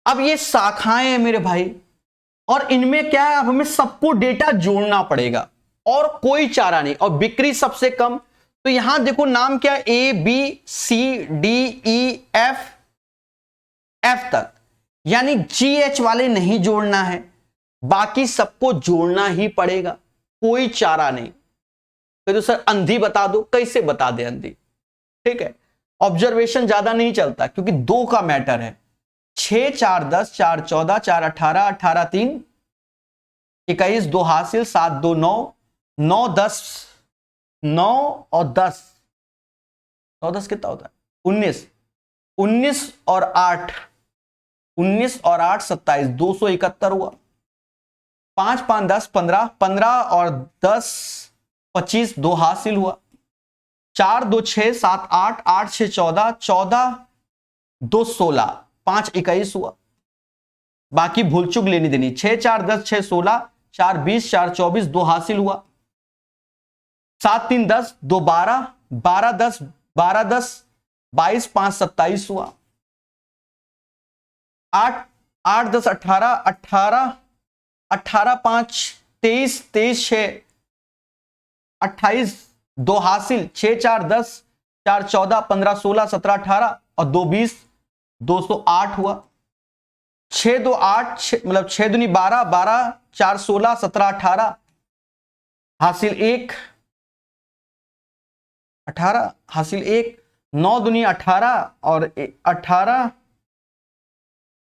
अब ये शाखाएं हैं मेरे भाई, और इनमें क्या है, अब हमें सबको डेटा जोड़ना पड़ेगा और कोई चारा नहीं। और बिक्री सबसे कम, तो यहां देखो नाम क्या, ABCDEF तक, यानी GH वाले नहीं जोड़ना है, बाकी सबको जोड़ना ही पड़ेगा, कोई चारा नहीं। तो सर अंधी बता दो, कैसे बता दे अंधी, ठीक है। ऑब्जर्वेशन ज्यादा नहीं चलता, क्योंकि दो का मैटर है। 6 4 10 4 14 4 18 18 3 21 2 हासिल 7 2 9 9 10 9 और 10 9 10 कितना होता है 19 19 और 8 27 271 हुआ। 5 5 10 15 15 और 10 25 2 हासिल हुआ। 4 2 6 7 8 8 6 14 14 2 16 5 21 हुआ। बाकी भूल चुक लेनी देनी। 6 4 10 6 16 4 20 4 24 2 हासिल हुआ। 7 3 10 2 12 12 10 12 10 22 5 27 हुआ। 8 8 10 18 18 18 5 23 23 6 28 2 हासिल। 6 4 10 4 14 15 16 17 18 और 2 20 208 हुआ। 6 2 8 मतलब 6 दूनी 12 12 4 16 17 18 हासिल 1 18 हासिल 1 9 दूनी 18 और 18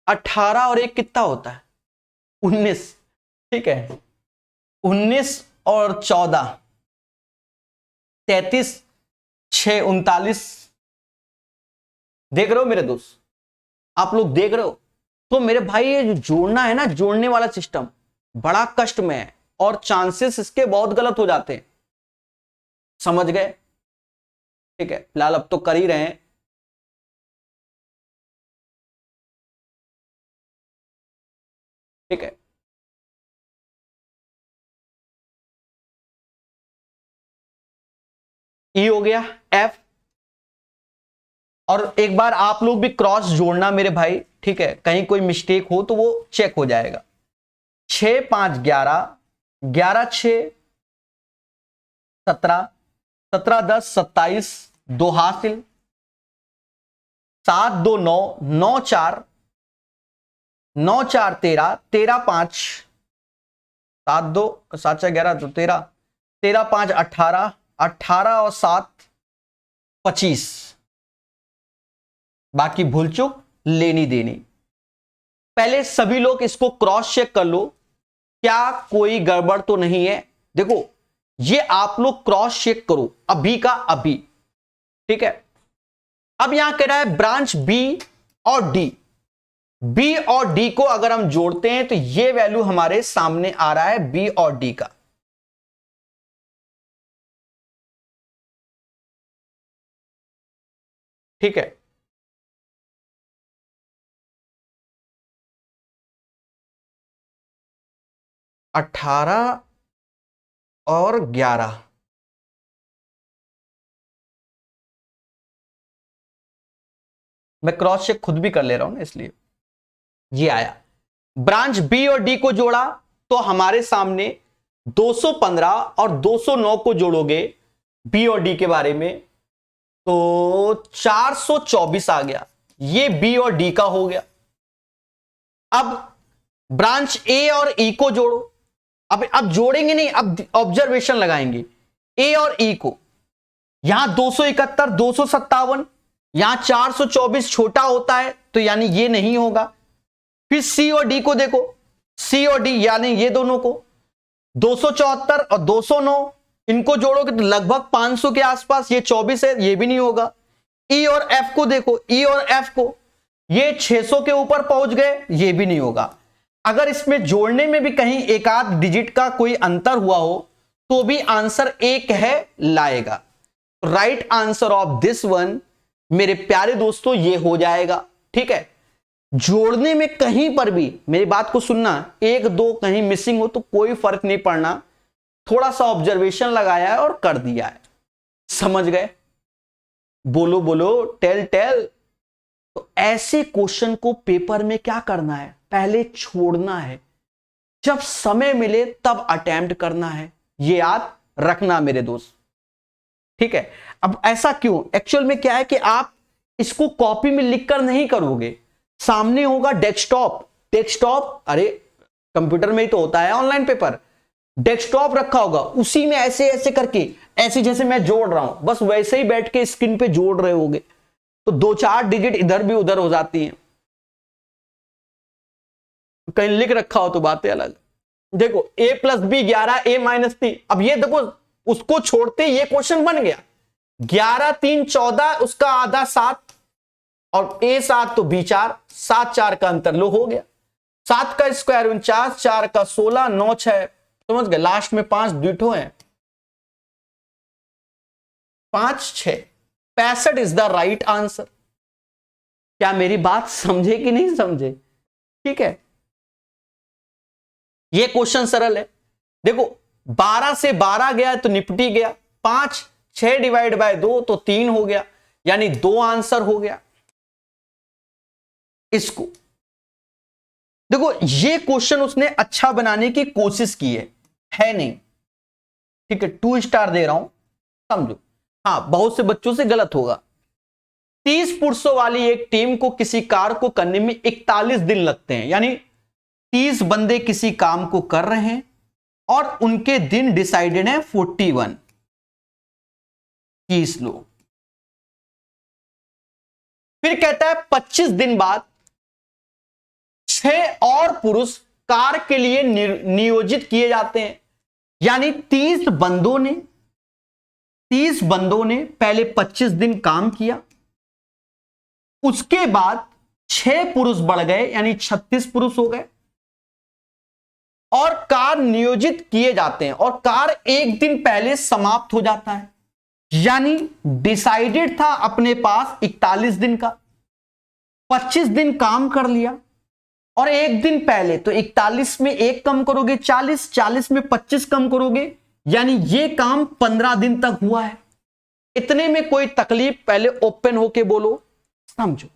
18 और 1 कितना होता है 19, ठीक है। 19 और 14 33 6 39। देख रहे हो मेरे दोस्त, आप लोग देख रहे हो। तो मेरे भाई ये जो जोड़ना है ना, जोड़ने वाला सिस्टम बड़ा कष्ट में है और चांसेस इसके बहुत गलत हो जाते हैं, समझ गए, ठीक है। फिलहाल अब तो कर ही रहे हैं, ठीक है। ई हो गया, एफ। और एक बार आप लोग भी क्रॉस जोड़ना मेरे भाई, ठीक है, कहीं कोई मिस्टेक हो तो वो चेक हो जाएगा। 6 5 11 11 6 17 17 10 27 2 हासिल। 7 2 9 9 4 9 4 13 13 5 7 2 7 4 11 तो 13 13 5 18 18 और 7 25। बाकी भूल चुक लेनी देनी। पहले सभी लोग इसको क्रॉस चेक कर लो, क्या कोई गड़बड़ तो नहीं है। देखो ये आप लोग क्रॉस चेक करो अभी का अभी, ठीक है। अब यहां कह रहा है ब्रांच बी और डी, बी और डी को अगर हम जोड़ते हैं तो ये वैल्यू हमारे सामने आ रहा है बी और डी का। ठीक है, अठारह और 11। मैं क्रॉस चेक खुद भी कर ले रहा हूं ना, इसलिए ये आया। ब्रांच बी और डी को जोड़ा तो हमारे सामने 215 और 209 को जोड़ोगे बी और डी के बारे में तो 424 आ गया। ये बी और डी का हो गया। अब ब्रांच ए और ई को जोड़ो। अब जोड़ेंगे नहीं, अब ऑब्जर्वेशन लगाएंगे ए और ई को। यहां 271, 257, यहां 424 छोटा होता है तो यानी ये नहीं होगा। फिर सी और डी को देखो, सी और डी यानी ये दोनों को 274 और 209 इनको जोड़ोगे तो लगभग 500 के आसपास, ये 24 है, ये भी नहीं होगा। ई और एफ को देखो, ई और एफ को, ये 600 के ऊपर पहुंच गए, ये भी नहीं होगा। अगर इसमें जोड़ने में भी कहीं एक आध डिजिट का कोई अंतर हुआ हो तो भी आंसर एक है लाएगा। Right answer of this one मेरे प्यारे दोस्तों ये हो जाएगा। ठीक है, जोड़ने में कहीं पर भी मेरी बात को सुनना, एक दो कहीं मिसिंग हो तो कोई फर्क नहीं पड़ना, थोड़ा सा ऑब्जर्वेशन लगाया है और कर दिया है। समझ गए? बोलो बोलो, टेल टेल। तो ऐसे क्वेश्चन को पेपर में क्या करना है, पहले छोड़ना है, जब समय मिले तब अटेम्प्ट करना है, ये याद रखना मेरे दोस्त। ठीक है, अब ऐसा क्यों, एक्चुअल में क्या है कि आप इसको कॉपी में लिखकर नहीं करोगे, सामने होगा डेस्कटॉप। डेस्कटॉप, अरे कंप्यूटर में ही तो होता है ऑनलाइन पेपर, डेस्कटॉप रखा होगा, उसी में ऐसे ऐसे करके, ऐसे जैसे मैं जोड़ रहा हूं बस वैसे ही बैठ के स्क्रीन पे जोड़ रहे होगे, तो 2-4 डिजिट इधर भी उधर हो जाती हैं। कहीं लिख रखा हो तो बातें अलग। देखो a + b 11, a - 3, अब ये देखो उसको छोड़ते ये क्वेश्चन बन गया। 11 3 14, उसका आधा 7 और a 7 तो b 4, 7 4 का अंतर लो हो गया। 7 का स्क्वायर 49, 4 का 16, 9 6, समझ गए, लास्ट में 5 द्विठो है, 5 6 65 इज द राइट आंसर। क्या मेरी बात समझे कि नहीं समझे? ठीक है, ये क्वेश्चन सरल है। देखो 12 से 12 गया तो निपटी गया, 5 6 डिवाइड बाय 2 तो 3 हो गया, यानी 2 आंसर हो गया। इसको देखो, ये क्वेश्चन उसने अच्छा बनाने की कोशिश की है नहीं। ठीक है, 2 स्टार दे रहा हूं, समझो। हाँ, बहुत से बच्चों से गलत होगा। 30 पुरुषों वाली एक टीम को किसी कार्य को करने में 41 दिन लगते हैं, यानी 30 बंदे किसी काम को कर रहे हैं और उनके दिन डिसाइडेड है 41, 30 लोग। फिर कहता है 25 दिन बाद 6 और पुरुष कार्य के लिए नियोजित किए जाते हैं, यानी 30 बंदों ने पहले 25 दिन काम किया, उसके बाद 6 पुरुष बढ़ गए यानी 36 पुरुष हो गए और कार्य नियोजित किए जाते हैं और कार्य एक दिन पहले समाप्त हो जाता है, यानी डिसाइडेड था अपने पास 41 दिन का, 25 दिन काम कर लिया और एक दिन पहले, तो 41 में 1 कम करोगे 40, 40 में 25 कम करोगे, यानी ये काम 15 दिन तक हुआ है। इतने में कोई तकलीफ, पहले ओपन होके बोलो, समझो।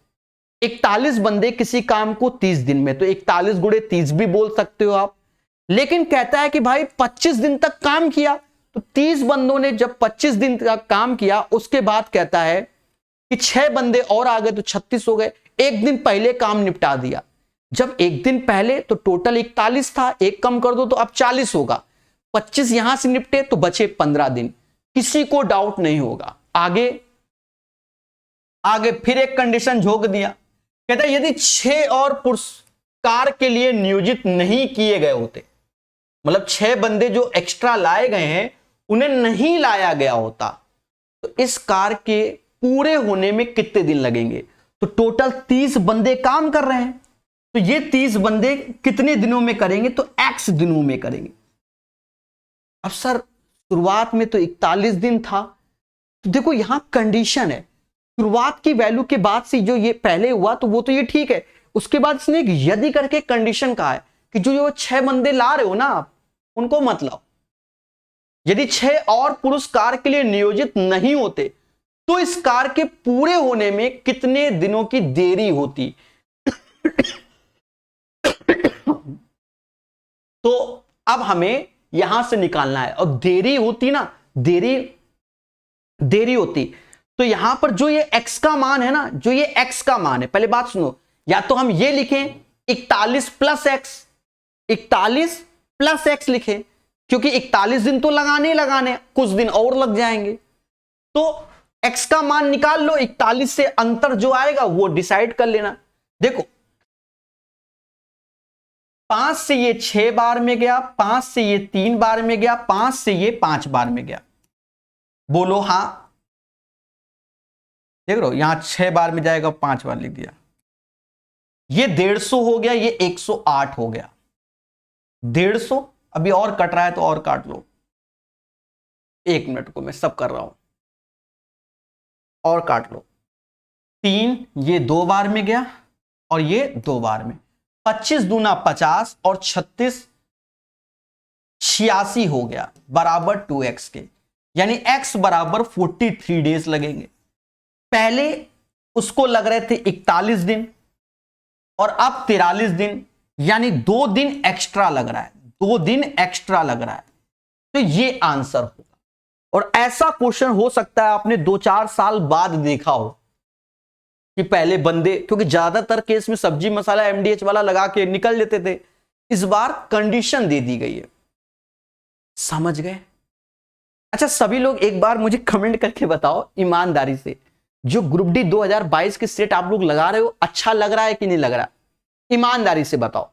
41 बंदे किसी काम को 30 दिन में, तो 41 गुणे 30 भी बोल सकते हो आप, लेकिन कहता है कि भाई 25 दिन तक काम किया, तो 30 बंदों ने जब 25 दिन तक काम किया उसके बाद कहता है कि 6 बंदे और आ गए तो 36 हो गए, एक दिन पहले काम निपटा दिया। जब एक दिन पहले तो टोटल 41 था, 1 कम कर दो तो अब 40 होगा, 25 यहां से निपटे तो बचे 15 दिन, किसी को डाउट नहीं होगा। आगे फिर एक कंडीशन झोंक दिया, कहता है यदि 6 और पुरुष कार्य के लिए नियोजित नहीं किए गए होते, मतलब 6 बंदे जो एक्स्ट्रा लाए गए हैं उन्हें नहीं लाया गया होता, तो इस कार्य के पूरे होने में कितने दिन लगेंगे? तो टोटल 30 बंदे काम कर रहे हैं, तो ये 30 बंदे कितने दिनों में करेंगे? तो x दिनों में करेंगे। अब सर शुरुआत में तो 41 दिन था, तो देखो यहां कंडीशन है, शुरुआत की वैल्यू के बाद से जो ये पहले हुआ तो वो तो ये ठीक है, उसके बाद इसने एक यदि करके कंडीशन कहा है कि जो 6 बंदे ला रहे हो ना आप, उनको मत लाओ। यदि 6 और पुरुष कार्य के लिए नियोजित नहीं होते तो इस कार्य के पूरे होने में कितने दिनों की देरी होती? तो अब हमें यहां से निकालना है, और देरी होती ना, देरी होती तो यहां पर जो ये x का मान है ना, जो ये x का मान है, पहले बात सुनो, या तो हम ये लिखें 41 + x, 41 प्लस x लिखे, क्योंकि 41 दिन तो लगाने ही लगाने, कुछ दिन और लग जाएंगे। तो x का मान निकाल लो, 41 से अंतर जो आएगा वो डिसाइड कर लेना। देखो 5 से ये 6 बार में गया, 5 से ये 3 बार में गया, 5 से ये 5 बार में गया। बोलो हां। देख रहे हो यहां 6 बार में जाएगा, 5 बार लिख दिया। ये 150 हो गया, ये 108 हो गया। 150 अभी और कट रहा है तो और काट लो, 1 मिनट को मैं सब कर रहा हूं, और काट लो। 3 ये 2 बार में गया और ये 2 बार में। 25 दूना 50 और 36 86 हो गया, बराबर 2x के, यानी x बराबर 43 डेज लगेंगे। पहले उसको लग रहे थे 41 दिन और अब 43 दिन, यानी 2 दिन एक्स्ट्रा लग रहा है, 2 दिन एक्स्ट्रा लग रहा है। तो ये आंसर होगा। और ऐसा क्वेश्चन हो सकता है आपने 2-4 साल बाद देखा हो कि पहले बंदे, क्योंकि ज्यादातर केस में सब्जी मसाला MDH वाला लगा के निकल लेते थे, इस बार कंडीशन दे दी गई है। समझ गए? अच्छा सभी लोग एक बार मुझे कमेंट करके बताओ ईमानदारी से, जो ग्रुप डी 2022 के सेट आप लोग लगा रहे हो, अच्छा लग रहा है कि नहीं लग रहा? ईमानदारी से बताओ।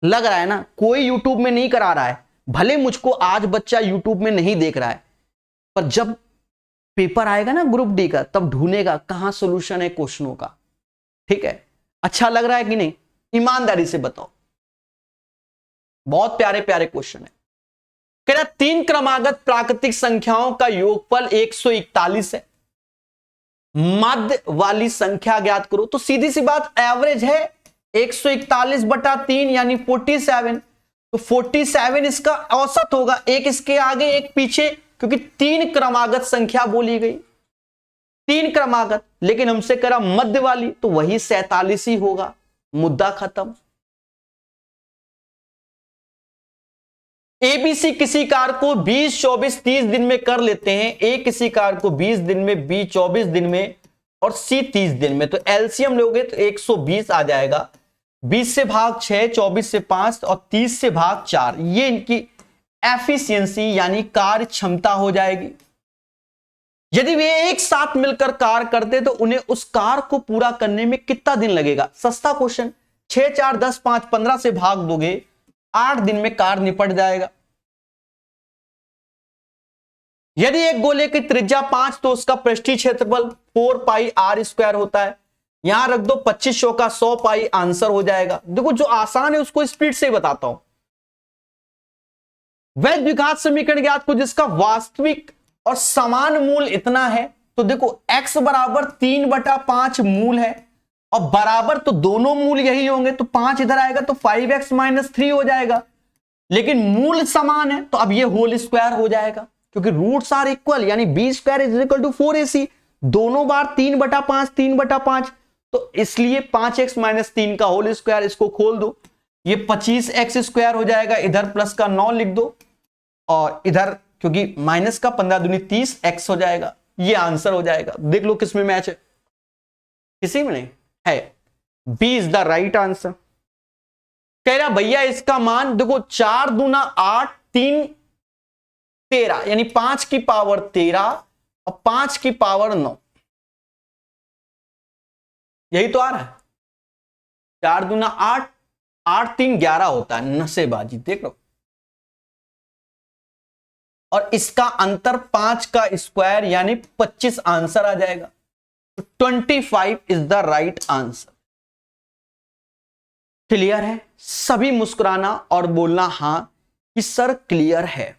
लग रहा है ना? कोई यूट्यूब में नहीं करा रहा है, भले मुझको आज बच्चा यूट्यूब में नहीं देख रहा है, पर जब पेपर आएगा ना ग्रुप डी का, तब ढूंढेगा कहां सॉल्यूशन है क्वेश्चनों का। ठीक है? अच्छा लग रहा है कि नहीं? ईमानदारी से बताओ। बहुत प्यारे प्यारे क्वेश्चन है। कह रहा 3 क्रमागत प्राकृतिक संख्याओं का योगफल 141 है, मध्य वाली संख्या ज्ञात करो। तो सीधी सी बात, एवरेज है 141/3 यानी 47। तो 47 इसका औसत होगा, एक इसके आगे एक पीछे, क्योंकि 3 क्रमागत संख्या बोली गई, 3 क्रमागत, लेकिन हमसे करा मध्य वाली, तो वही 47 ही होगा। मुद्दा खत्म। ABC किसी कार को 20, 24, 30 दिन में कर लेते हैं, A किसी कार को 20 दिन में, B 24 दिन में और C 30 दिन में। तो एलसीएम लोगे तो 120 आ जाएगा। 20 से भाग 6, 24 से 5 और 30 से भाग 4, ये इनकी एफिशिएंसी यानी कार्य क्षमता हो जाएगी। यदि वे एक साथ मिलकर कार्य करते तो उन्हें उस कार्य को पूरा करने में कितना दिन लगेगा? सस्ता क्वेश्चन। 6, 4, 10, 5, 15 से भाग दोगे, 8 दिन में कार्य निपट जाएगा। यदि एक गोले की त्रिज्या 5 तो उसका पृष्ठीय क्षेत्रफल 4πr² होता है। यहां रख दो 2500 का 100 पाई, आंसर हो जाएगा। देखो जो आसान है उसको स्पीड से बताता हूं। वैध द्विघात समीकरण ज्ञात को जिसका वास्तविक और समान मूल इतना है। तो देखो x बराबर 3/5 मूल है और बराबर तो दोनों मूल यही होंगे, तो 5 इधर आएगा तो 5x - 3 हो जाएगा। लेकिन मूल समान है तो अब ये होल स्क्वायर हो जाएगा, क्योंकि रूट्स आर इक्वल, यानी b² = 4ac। दोनों बार 3/5 3/5, तो इसलिए 5x - 3 का होल स्क्वायर। इसको खोल दो, ये 25x² हो जाएगा। इधर प्लस का 9 लिख दो और इधर क्योंकि माइनस का 15 दूनी 30x हो जाएगा। ये आंसर हो जाएगा। देख लो किसमें मैच है, किसी में नहीं है। B is the right answer. कह रहा भैया इसका मान देखो 4 दूना 8, 3 13, यानी 5 की पावर 13 और 5 की पावर 9, यही तो आ रहा है। 4 दूना 8, 8 3 11 होता है, नसेबाजी। देख लो, और इसका अंतर 5 का स्क्वायर यानी 25 आंसर आ जाएगा। 25 is the right answer. Clear है? सभी मुस्कुराना और बोलना हां कि सर क्लियर है।